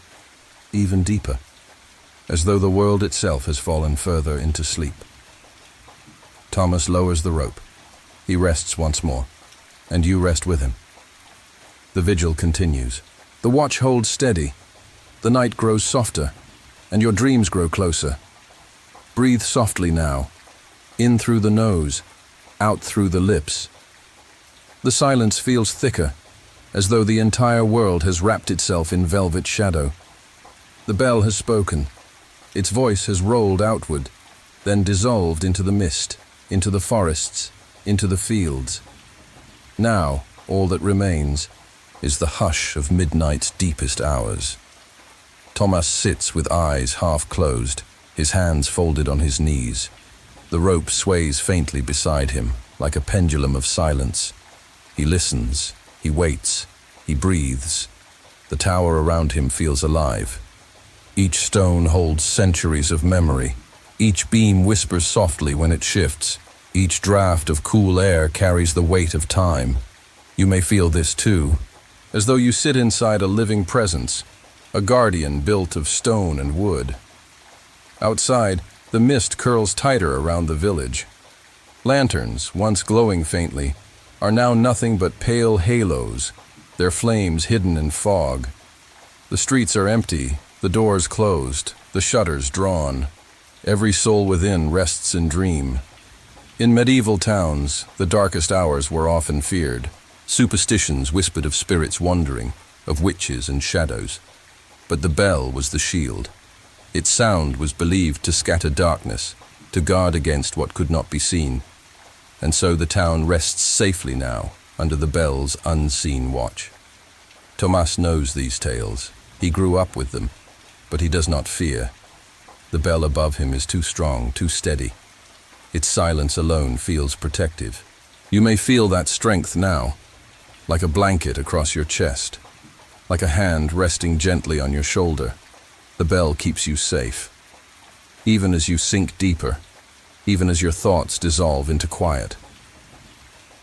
even deeper, as though the world itself has fallen further into sleep. Thomas lowers the rope. He rests once more, and you rest with him. The vigil continues. The watch holds steady. The night grows softer, and your dreams grow closer. Breathe softly now, in through the nose, out through the lips. The silence feels thicker, as though the entire world has wrapped itself in velvet shadow. The bell has spoken. Its voice has rolled outward, then dissolved into the mist, into the forests, into the fields. Now, all that remains is the hush of midnight's deepest hours. Thomas sits with eyes half closed, his hands folded on his knees. The rope sways faintly beside him, like a pendulum of silence. He listens, he waits, he breathes. The tower around him feels alive. Each stone holds centuries of memory. Each beam whispers softly when it shifts. Each draft of cool air carries the weight of time. You may feel this too, as though you sit inside a living presence, a guardian built of stone and wood. Outside, the mist curls tighter around the village. Lanterns, once glowing faintly, are now nothing but pale halos, their flames hidden in fog. The streets are empty, the doors closed, the shutters drawn. Every soul within rests in dream. In medieval towns, the darkest hours were often feared. Superstitions whispered of spirits wandering, of witches and shadows. But the bell was the shield. Its sound was believed to scatter darkness, to guard against what could not be seen. And so the town rests safely now, under the bell's unseen watch. Tomas knows these tales. He grew up with them, but he does not fear. The bell above him is too strong, too steady. Its silence alone feels protective. You may feel that strength now, like a blanket across your chest, like a hand resting gently on your shoulder. The bell keeps you safe, even as you sink deeper, even as your thoughts dissolve into quiet.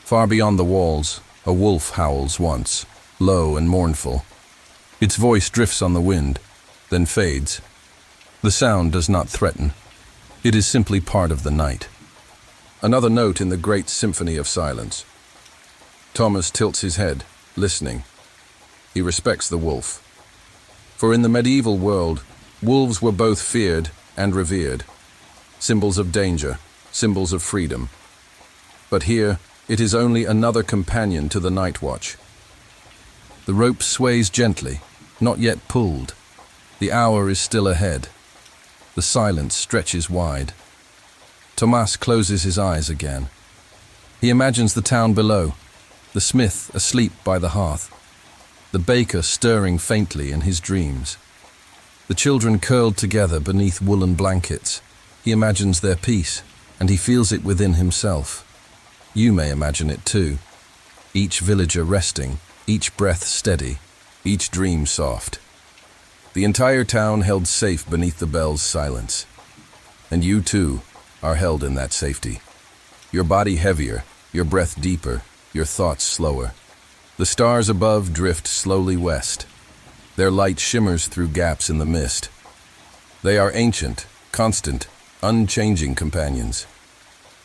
Far beyond the walls, a wolf howls once, low and mournful. Its voice drifts on the wind, then fades. The sound does not threaten. It is simply part of the night. Another note in the great symphony of silence. Thomas tilts his head, listening. He respects the wolf. For in the medieval world, wolves were both feared and revered, symbols of danger, symbols of freedom. But here, it is only another companion to the night watch. The rope sways gently, not yet pulled. The hour is still ahead. The silence stretches wide. Tomas closes his eyes again. He imagines the town below, the smith asleep by the hearth, the baker stirring faintly in his dreams, the children curled together beneath woolen blankets. He imagines their peace, and he feels it within himself. You may imagine it too. Each villager resting, each breath steady, each dream soft. The entire town held safe beneath the bell's silence. And you too are held in that safety. Your body heavier, your breath deeper, your thoughts slower. The stars above drift slowly west. Their light shimmers through gaps in the mist. They are ancient, constant, unchanging companions.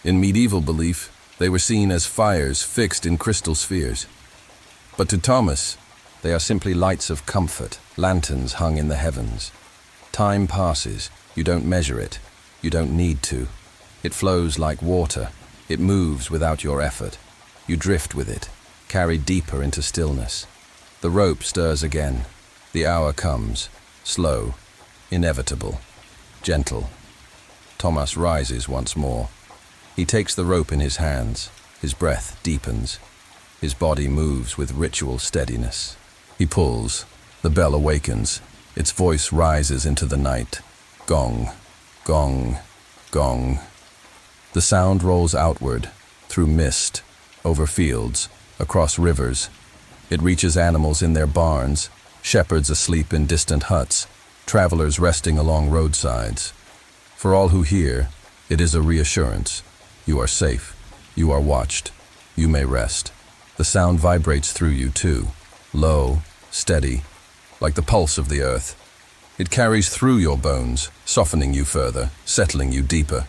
In medieval belief, they were seen as fires fixed in crystal spheres. But to Thomas, they are simply lights of comfort, lanterns hung in the heavens. Time passes, you don't measure it, you don't need to. It flows like water, it moves without your effort. You drift with it, carried deeper into stillness. The rope stirs again. The hour comes, slow, inevitable, gentle. Thomas rises once more. He takes the rope in his hands. His breath deepens. His body moves with ritual steadiness. He pulls. The bell awakens. Its voice rises into the night. Gong, gong, gong. The sound rolls outward, through mist, over fields, across rivers. It reaches animals in their barns, shepherds asleep in distant huts, travelers resting along roadsides. For all who hear, it is a reassurance. You are safe. You are watched. You may rest. The sound vibrates through you too, low, steady, like the pulse of the earth. It carries through your bones, softening you further, settling you deeper.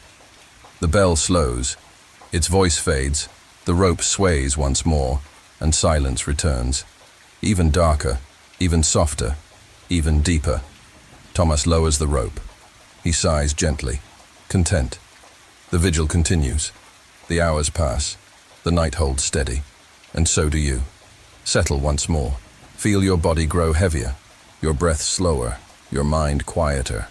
The bell slows. Its voice fades. The rope sways once more, and silence returns. Even darker, even softer, even deeper. Thomas lowers the rope. He sighs gently, content. The vigil continues. The hours pass. The night holds steady. And so do you. Settle once more. Feel your body grow heavier, your breath slower, your mind quieter.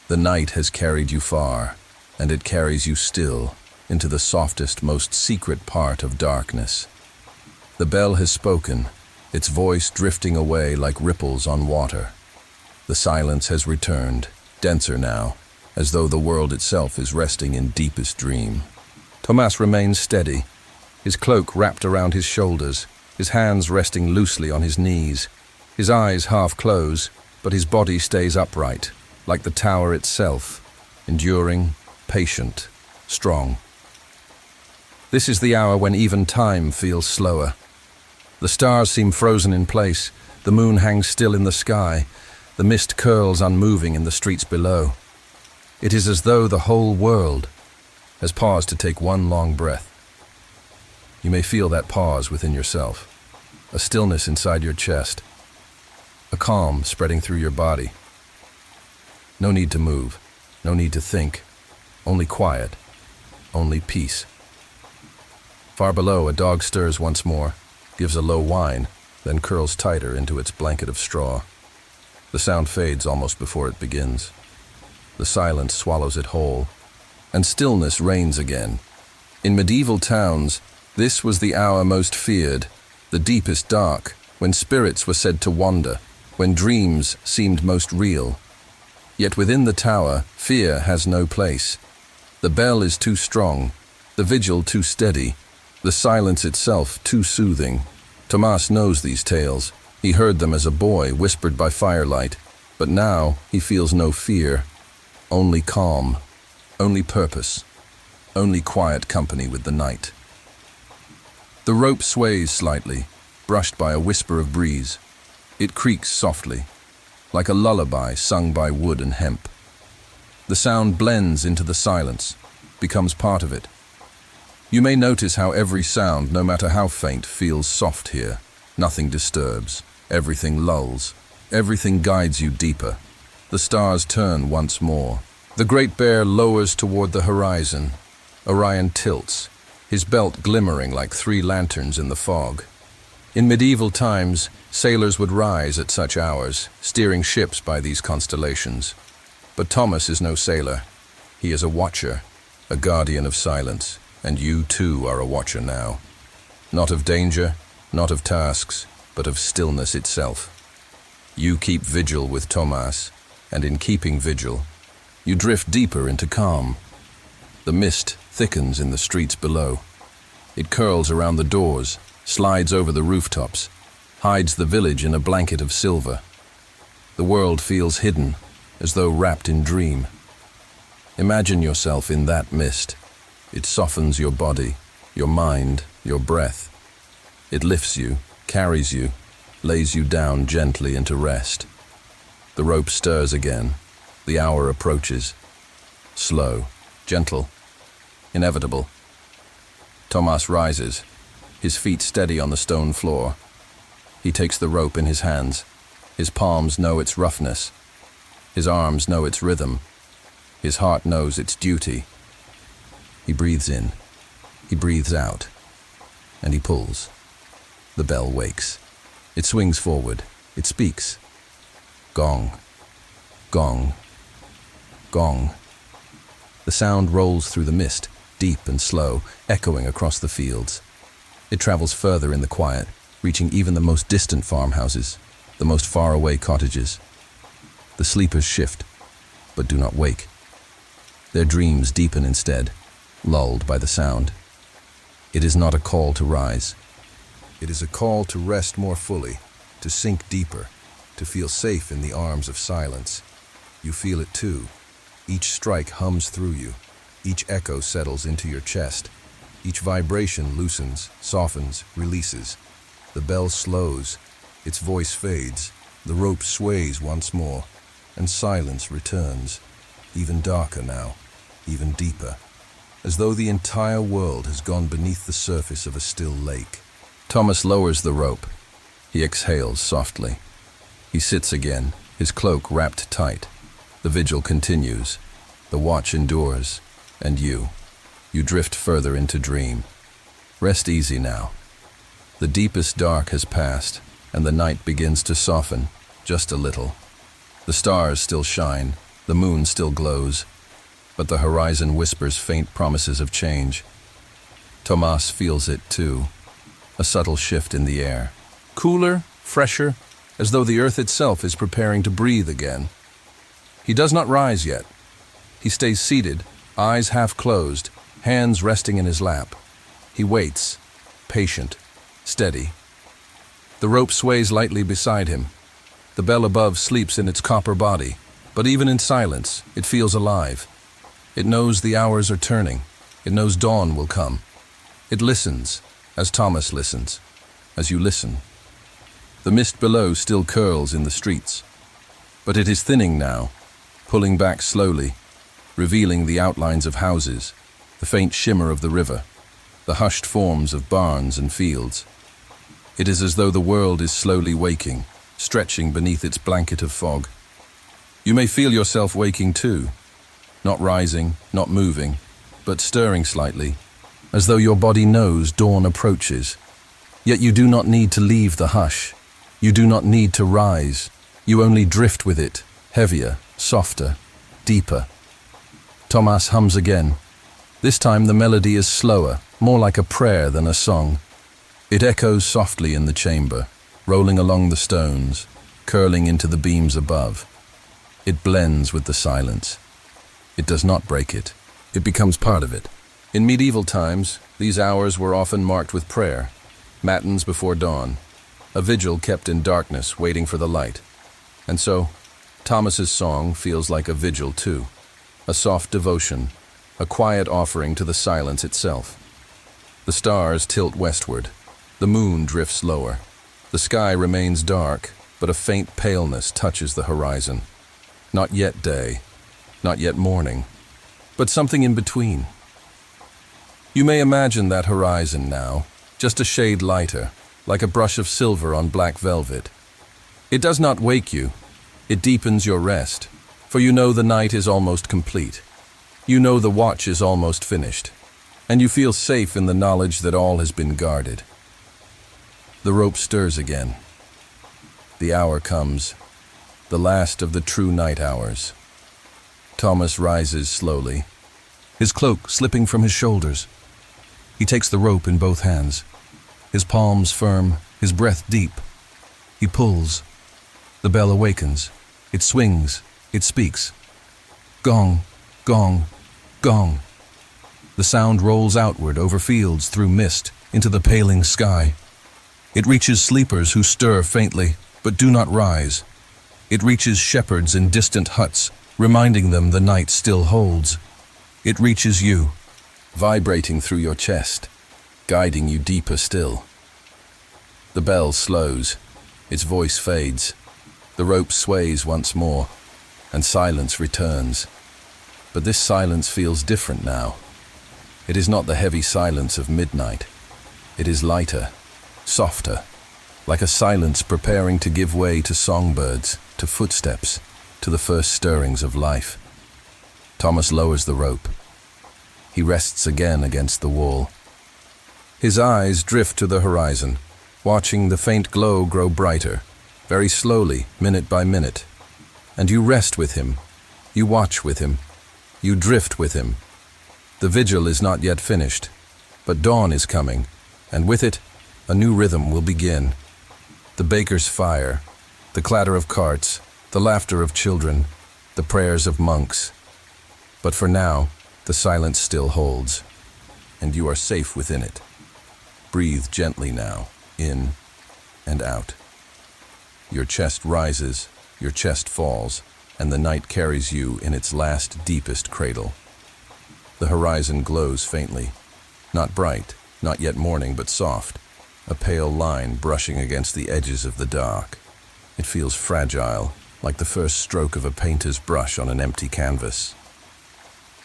The night has carried you far, and it carries you still into the softest, most secret part of darkness. The bell has spoken, its voice drifting away like ripples on water. The silence has returned, denser now, as though the world itself is resting in deepest dream. Tomas remains steady, his cloak wrapped around his shoulders, his hands resting loosely on his knees. His eyes half close, but his body stays upright, like the tower itself, enduring, patient, strong. This is the hour when even time feels slower. The stars seem frozen in place, the moon hangs still in the sky, the mist curls unmoving in the streets below. It is as though the whole world has paused to take one long breath. You may feel that pause within yourself, a stillness inside your chest, a calm spreading through your body. No need to move, no need to think, only quiet, only peace. Far below, a dog stirs once more, gives a low whine, then curls tighter into its blanket of straw. The sound fades almost before it begins. The silence swallows it whole, and stillness reigns again. In medieval towns, this was the hour most feared, the deepest dark, when spirits were said to wander, when dreams seemed most real. Yet within the tower, fear has no place. The bell is too strong, the vigil too steady, the silence itself too soothing. Tomas knows these tales. He heard them as a boy, whispered by firelight, but now he feels no fear, only calm, only purpose, only quiet company with the night. The rope sways slightly, brushed by a whisper of breeze. It creaks softly, like a lullaby sung by wood and hemp. The sound blends into the silence, becomes part of it. You may notice how every sound, no matter how faint, feels soft here. Nothing disturbs, everything lulls, everything guides you deeper. The stars turn once more. The Great Bear lowers toward the horizon. Orion tilts, his belt glimmering like 3 lanterns in the fog. In medieval times, sailors would rise at such hours, steering ships by these constellations. But Thomas is no sailor. He is a watcher, a guardian of silence, and you too are a watcher now. Not of danger, not of tasks, but of stillness itself. You keep vigil with Thomas, and in keeping vigil, you drift deeper into calm. The mist thickens in the streets below. It curls around the doors, slides over the rooftops, hides the village in a blanket of silver. The world feels hidden, as though wrapped in dream. Imagine yourself in that mist. It softens your body, your mind, your breath. It lifts you, carries you, lays you down gently into rest. The rope stirs again. The hour approaches. Slow, gentle, inevitable. Tomas rises, his feet steady on the stone floor. He takes the rope in his hands. His palms know its roughness. His arms know its rhythm. His heart knows its duty. He breathes in, he breathes out, and he pulls. The bell wakes. It swings forward. It speaks. Gong, gong, gong. The sound rolls through the mist, deep and slow, echoing across the fields. It travels further in the quiet, reaching even the most distant farmhouses, the most faraway cottages. The sleepers shift, but do not wake. Their dreams deepen instead, lulled by the sound. It is not a call to rise. It is a call to rest more fully, to sink deeper, to feel safe in the arms of silence. You feel it too. Each strike hums through you. Each echo settles into your chest. Each vibration loosens, softens, releases. The bell slows. Its voice fades. The rope sways once more, and silence returns, even darker now, even deeper, as though the entire world has gone beneath the surface of a still lake. Thomas lowers the rope. He exhales softly. He sits again, his cloak wrapped tight. The vigil continues. The watch endures. And you drift further into dream. Rest easy now. The deepest dark has passed, and the night begins to soften, just a little. The stars still shine, the moon still glows, but the horizon whispers faint promises of change. Tomas feels it too, a subtle shift in the air. Cooler, fresher, as though the earth itself is preparing to breathe again. He does not rise yet. He stays seated, eyes half closed, hands resting in his lap. He waits, patient, steady. The rope sways lightly beside him. The bell above sleeps in its copper body, but even in silence, it feels alive. It knows the hours are turning. It knows dawn will come. It listens, as Thomas listens, as you listen. The mist below still curls in the streets, but it is thinning now, pulling back slowly, revealing the outlines of houses, the faint shimmer of the river, the hushed forms of barns and fields. It is as though the world is slowly waking, stretching beneath its blanket of fog. You may feel yourself waking too, not rising, not moving, but stirring slightly, as though your body knows dawn approaches. Yet you do not need to leave the hush. You do not need to rise. You only drift with it, heavier, softer, deeper. Thomas hums again. This time the melody is slower, more like a prayer than a song. It echoes softly in the chamber, rolling along the stones, curling into the beams above. It blends with the silence. It does not break it. It becomes part of it. In medieval times, these hours were often marked with prayer, matins before dawn, a vigil kept in darkness waiting for the light. And so, Thomas's song feels like a vigil too, a soft devotion, a quiet offering to the silence itself. The stars tilt westward, the moon drifts lower, the sky remains dark, but a faint paleness touches the horizon. Not yet day, not yet morning, but something in between. You may imagine that horizon now, just a shade lighter, like a brush of silver on black velvet. It does not wake you, it deepens your rest, for you know the night is almost complete. You know the watch is almost finished, and you feel safe in the knowledge that all has been guarded. The rope stirs again. The hour comes, the last of the true night hours. Thomas rises slowly, his cloak slipping from his shoulders. He takes the rope in both hands, his palms firm, his breath deep. He pulls. The bell awakens. It swings. It speaks. Gong, gong, gong. The sound rolls outward over fields, through mist, into the paling sky. It reaches sleepers who stir faintly, but do not rise. It reaches shepherds in distant huts, reminding them the night still holds. It reaches you, vibrating through your chest, guiding you deeper still. The bell slows, its voice fades, the rope sways once more, and silence returns. But this silence feels different now. It is not the heavy silence of midnight. It is lighter, softer, like a silence preparing to give way to songbirds, to footsteps, to the first stirrings of life. Thomas lowers the rope. He rests again against the wall. His eyes drift to the horizon, watching the faint glow grow brighter, very slowly, minute by minute. And you rest with him, you watch with him, you drift with him. The vigil is not yet finished, but dawn is coming, and with it, a new rhythm will begin. The baker's fire, the clatter of carts, the laughter of children, the prayers of monks. But for now, the silence still holds, and you are safe within it. Breathe gently now, in and out. Your chest rises, your chest falls, and the night carries you in its last, deepest cradle. The horizon glows faintly, not bright, not yet morning, but soft, a pale line brushing against the edges of the dark. It feels fragile, like the first stroke of a painter's brush on an empty canvas.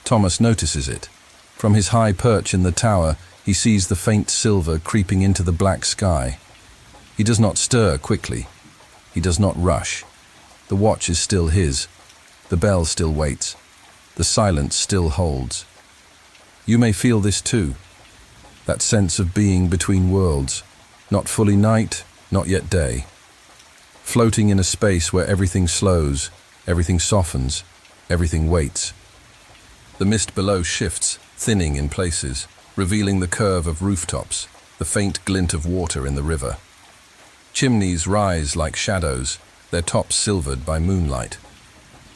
Thomas notices it. From his high perch in the tower, he sees the faint silver creeping into the black sky. He does not stir quickly. He does not rush. The watch is still his. The bell still waits. The silence still holds. You may feel this too. That sense of being between worlds, not fully night, not yet day. Floating in a space where everything slows, everything softens, everything waits. The mist below shifts, thinning in places, revealing the curve of rooftops, the faint glint of water in the river. Chimneys rise like shadows, their tops silvered by moonlight.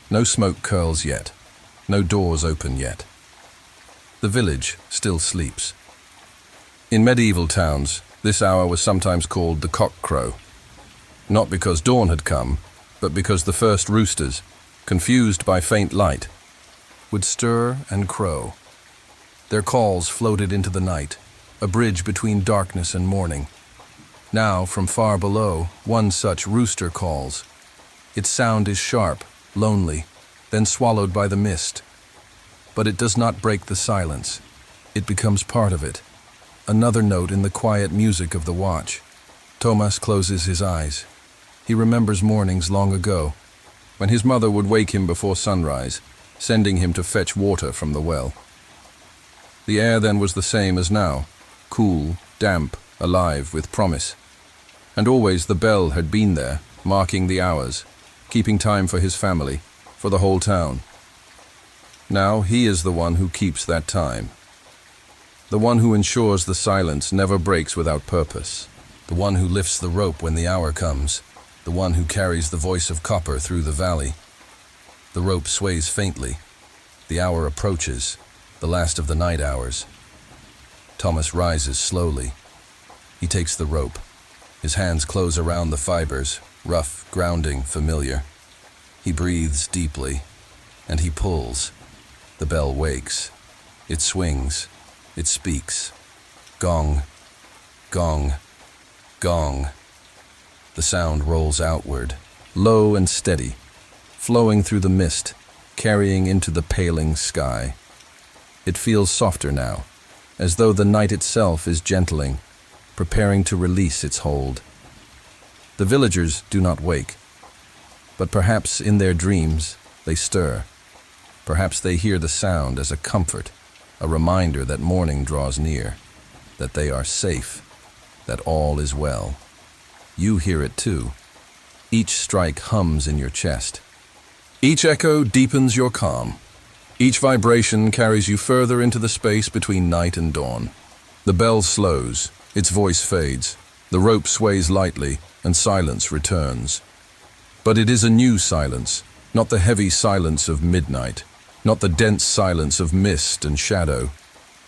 No smoke curls yet, no doors open yet. The village still sleeps. In medieval towns, this hour was sometimes called the cock-crow. Not because dawn had come, but because the first roosters, confused by faint light, would stir and crow. Their calls floated into the night, a bridge between darkness and morning. Now, from far below, one such rooster calls. Its sound is sharp, lonely, then swallowed by the mist. But it does not break the silence. It becomes part of it. Another note in the quiet music of the watch. Thomas closes his eyes. He remembers mornings long ago, when his mother would wake him before sunrise, sending him to fetch water from the well. The air then was the same as now, cool, damp, alive with promise. And always the bell had been there, marking the hours, keeping time for his family, for the whole town. Now he is the one who keeps that time. The one who ensures the silence never breaks without purpose. The one who lifts the rope when the hour comes. The one who carries the voice of copper through the valley. The rope sways faintly. The hour approaches, the last of the night hours. Thomas rises slowly. He takes the rope. His hands close around the fibers, rough, grounding, familiar. He breathes deeply, and he pulls. The bell wakes. It swings. It speaks. Gong, gong, gong. The sound rolls outward, low and steady, flowing through the mist, carrying into the paling sky. It feels softer now, as though the night itself is gentling, preparing to release its hold. The villagers do not wake, but perhaps in their dreams they stir. Perhaps they hear the sound as a comfort, a reminder that morning draws near, that they are safe, that all is well. You hear it too. Each strike hums in your chest. Each echo deepens your calm. Each vibration carries you further into the space between night and dawn. The bell slows, its voice fades, the rope sways lightly, and silence returns. But it is a new silence, not the heavy silence of midnight, not the dense silence of mist and shadow.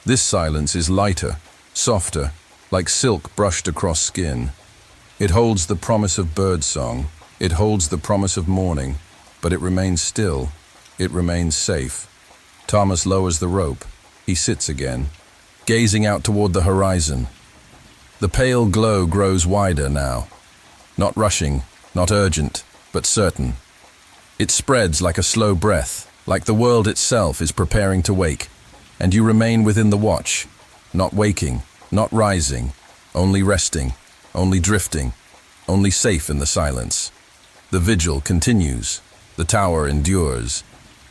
This silence is lighter, softer, like silk brushed across skin. It holds the promise of birdsong, it holds the promise of morning, but it remains still, it remains safe. Thomas lowers the rope. He sits again, gazing out toward the horizon. The pale glow grows wider now, not rushing, not urgent, but certain. It spreads like a slow breath, like the world itself is preparing to wake, and you remain within the watch, not waking, not rising, only resting, only drifting, only safe in the silence. The vigil continues, the tower endures,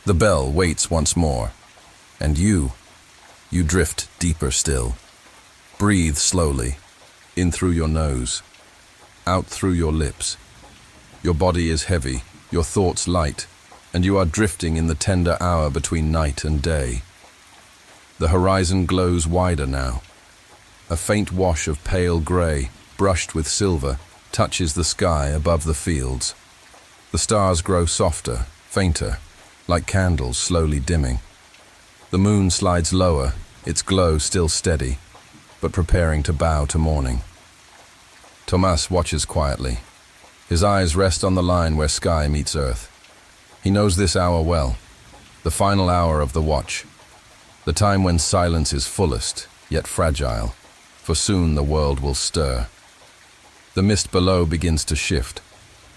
the bell waits once more, and you drift deeper still. Breathe slowly, in through your nose, out through your lips. Your body is heavy, your thoughts light, and you are drifting in the tender hour between night and day. The horizon glows wider now. A faint wash of pale gray, brushed with silver, touches the sky above the fields. The stars grow softer, fainter, like candles slowly dimming. The moon slides lower, its glow still steady, but preparing to bow to morning. Thomas watches quietly. His eyes rest on the line where sky meets earth. He knows this hour well, the final hour of the watch, the time when silence is fullest, yet fragile, for soon the world will stir. The mist below begins to shift.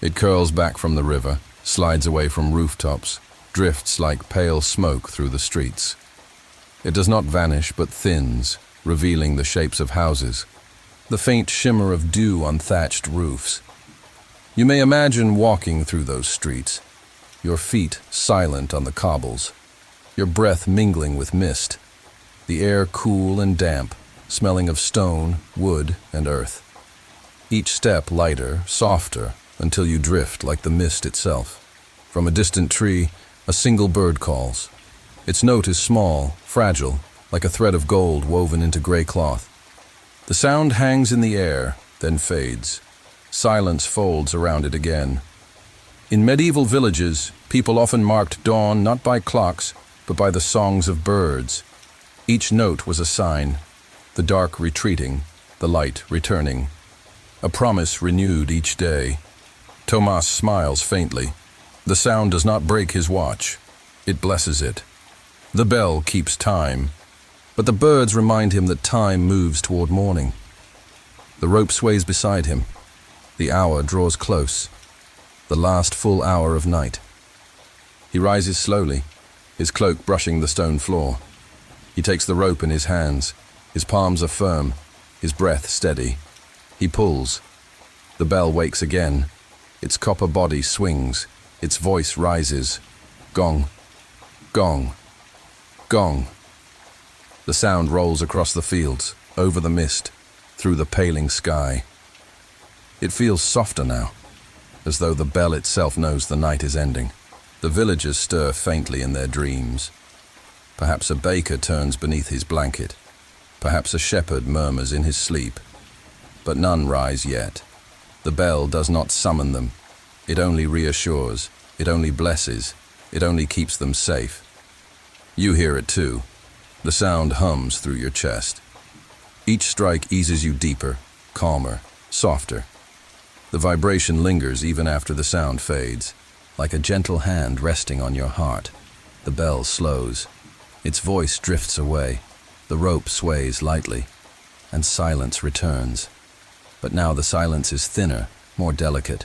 It curls back from the river, slides away from rooftops, drifts like pale smoke through the streets. It does not vanish but thins, revealing the shapes of houses, the faint shimmer of dew on thatched roofs. You may imagine walking through those streets, your feet silent on the cobbles, your breath mingling with mist, the air cool and damp, smelling of stone, wood, and earth. Each step lighter, softer, until you drift like the mist itself. From a distant tree, a single bird calls. Its note is small, fragile, like a thread of gold woven into gray cloth. The sound hangs in the air, then fades. Silence folds around it again. In medieval villages, people often marked dawn not by clocks, but by the songs of birds. Each note was a sign, the dark retreating, the light returning. A promise renewed each day. Thomas smiles faintly. The sound does not break his watch. It blesses it. The bell keeps time, but the birds remind him that time moves toward morning. The rope sways beside him. The hour draws close. The last full hour of night. He rises slowly, his cloak brushing the stone floor. He takes the rope in his hands. His palms are firm, his breath steady. He pulls. The bell wakes again. Its copper body swings. Its voice rises. Gong, gong, gong. The sound rolls across the fields, over the mist, through the paling sky. It feels softer now, as though the bell itself knows the night is ending. The villagers stir faintly in their dreams. Perhaps a baker turns beneath his blanket. Perhaps a shepherd murmurs in his sleep. But none rise yet. The bell does not summon them. It only reassures. It only blesses. It only keeps them safe. You hear it too. The sound hums through your chest. Each strike eases you deeper, calmer, softer. The vibration lingers even after the sound fades, like a gentle hand resting on your heart. The bell slows. Its voice drifts away. The rope sways lightly, and silence returns. But now the silence is thinner, more delicate.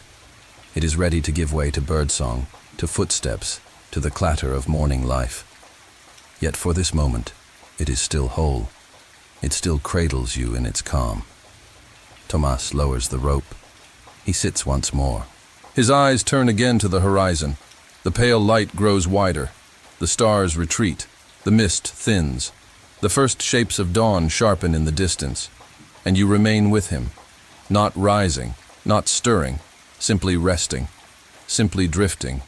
It is ready to give way to birdsong, to footsteps, to the clatter of morning life. Yet for this moment, it is still whole. It still cradles you in its calm. Tomas lowers the rope. He sits once more. His eyes turn again to the horizon. The pale light grows wider. The stars retreat. The mist thins. The first shapes of dawn sharpen in the distance. And you remain with him, not rising, not stirring, simply resting, simply drifting,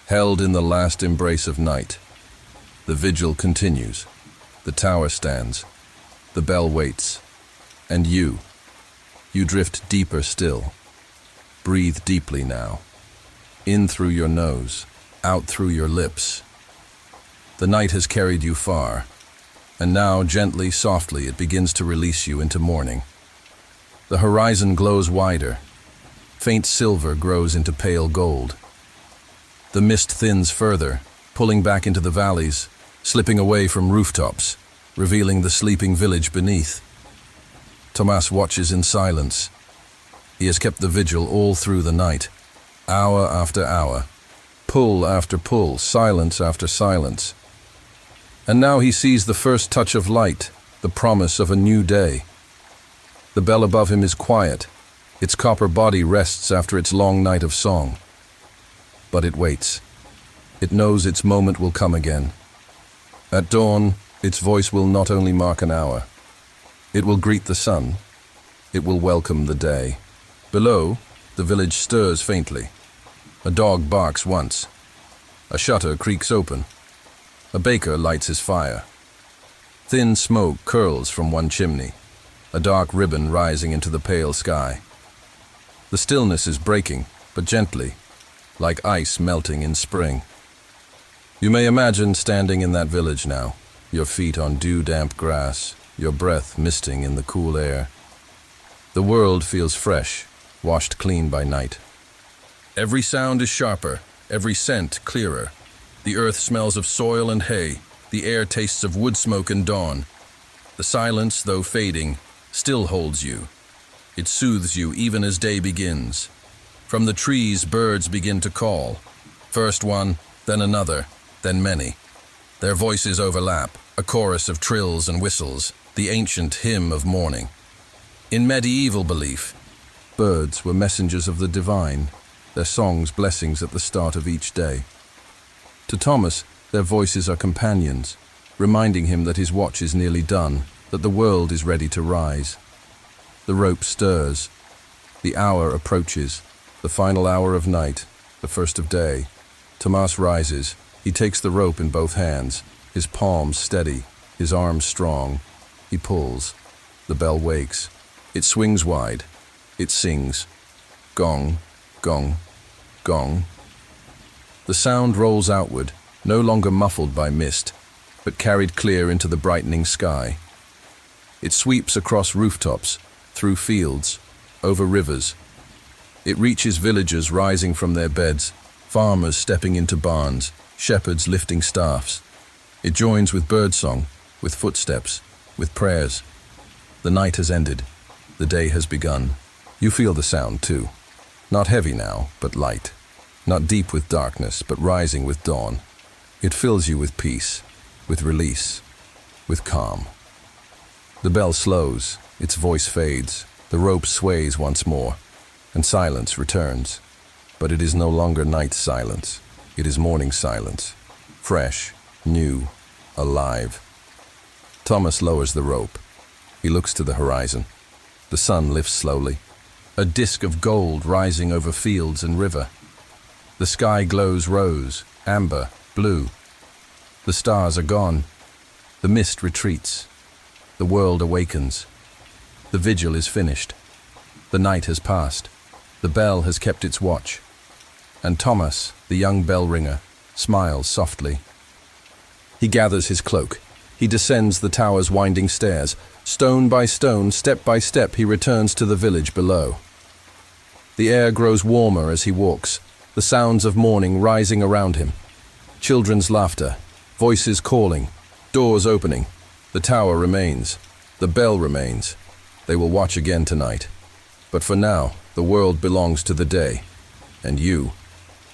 held in the last embrace of night. The vigil continues. The tower stands. The bell waits. And you drift deeper still. Breathe deeply now. In through your nose, out through your lips. The night has carried you far, and now, gently, softly, it begins to release you into morning. The horizon glows wider. Faint silver grows into pale gold. The mist thins further, pulling back into the valleys, slipping away from rooftops, revealing the sleeping village beneath. Tomas watches in silence. He has kept the vigil all through the night, hour after hour, pull after pull, silence after silence. And now he sees the first touch of light, the promise of a new day. The bell above him is quiet. Its copper body rests after its long night of song. But it waits. It knows its moment will come again. At dawn, its voice will not only mark an hour. It will greet the sun. It will welcome the day. Below, the village stirs faintly. A dog barks once. A shutter creaks open. A baker lights his fire. Thin smoke curls from one chimney, a dark ribbon rising into the pale sky. The stillness is breaking, but gently, like ice melting in spring. You may imagine standing in that village now, your feet on dew-damp grass, your breath misting in the cool air. The world feels fresh, washed clean by night. Every sound is sharper, every scent clearer. The earth smells of soil and hay. The air tastes of wood smoke and dawn. The silence, though fading, still holds you. It soothes you even as day begins. From the trees, birds begin to call. First one, then another, then many. Their voices overlap, a chorus of trills and whistles, the ancient hymn of morning. In medieval belief, birds were messengers of the divine, their songs blessings at the start of each day. To Thomas, their voices are companions, reminding him that his watch is nearly done, that the world is ready to rise. The rope stirs. The hour approaches, the final hour of night, the first of day. Tomas rises. He takes the rope in both hands, his palms steady, his arms strong. He pulls. The bell wakes. It swings wide. It sings. Gong, gong, gong. The sound rolls outward, no longer muffled by mist, but carried clear into the brightening sky. It sweeps across rooftops, through fields, over rivers. It reaches villagers rising from their beds, farmers stepping into barns, shepherds lifting staffs. It joins with birdsong, with footsteps, with prayers. The night has ended. The day has begun. You feel the sound too. Not heavy now, but light. Not deep with darkness, but rising with dawn. It fills you with peace, with release, with calm. The bell slows, its voice fades, the rope sways once more, and silence returns. But it is no longer night silence. It is morning silence, fresh, new, alive. Thomas lowers the rope. He looks to the horizon. The sun lifts slowly, a disk of gold rising over fields and river. The sky glows rose, amber, blue. The stars are gone, The mist retreats. The world awakens. The vigil is finished. The night has passed. The bell has kept its watch. And Thomas, the young bellringer, smiles softly. He gathers his cloak. He descends the tower's winding stairs. Stone by stone, step by step, he returns to the village below. The air grows warmer as he walks, the sounds of morning rising around him. Children's laughter, voices calling, doors opening. The tower remains. The bell remains. They will watch again tonight. But for now, the world belongs to the day. And you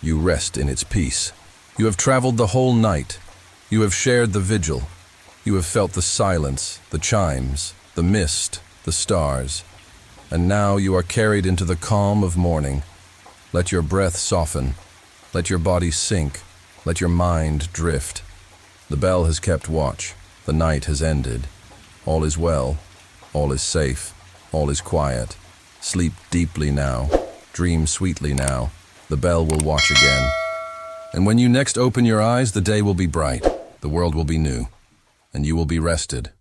rest in its peace. You have traveled the whole night. You have shared the vigil. You have felt the silence, the chimes, the mist, the stars. And now you are carried into the calm of morning. Let your breath soften. Let your body sink. Let your mind drift. The bell has kept watch. The night has ended. All is well. All is safe. All is quiet. Sleep deeply now. Dream sweetly now. The bell will watch again. And when you next open your eyes, the day will be bright. The world will be new. And you will be rested.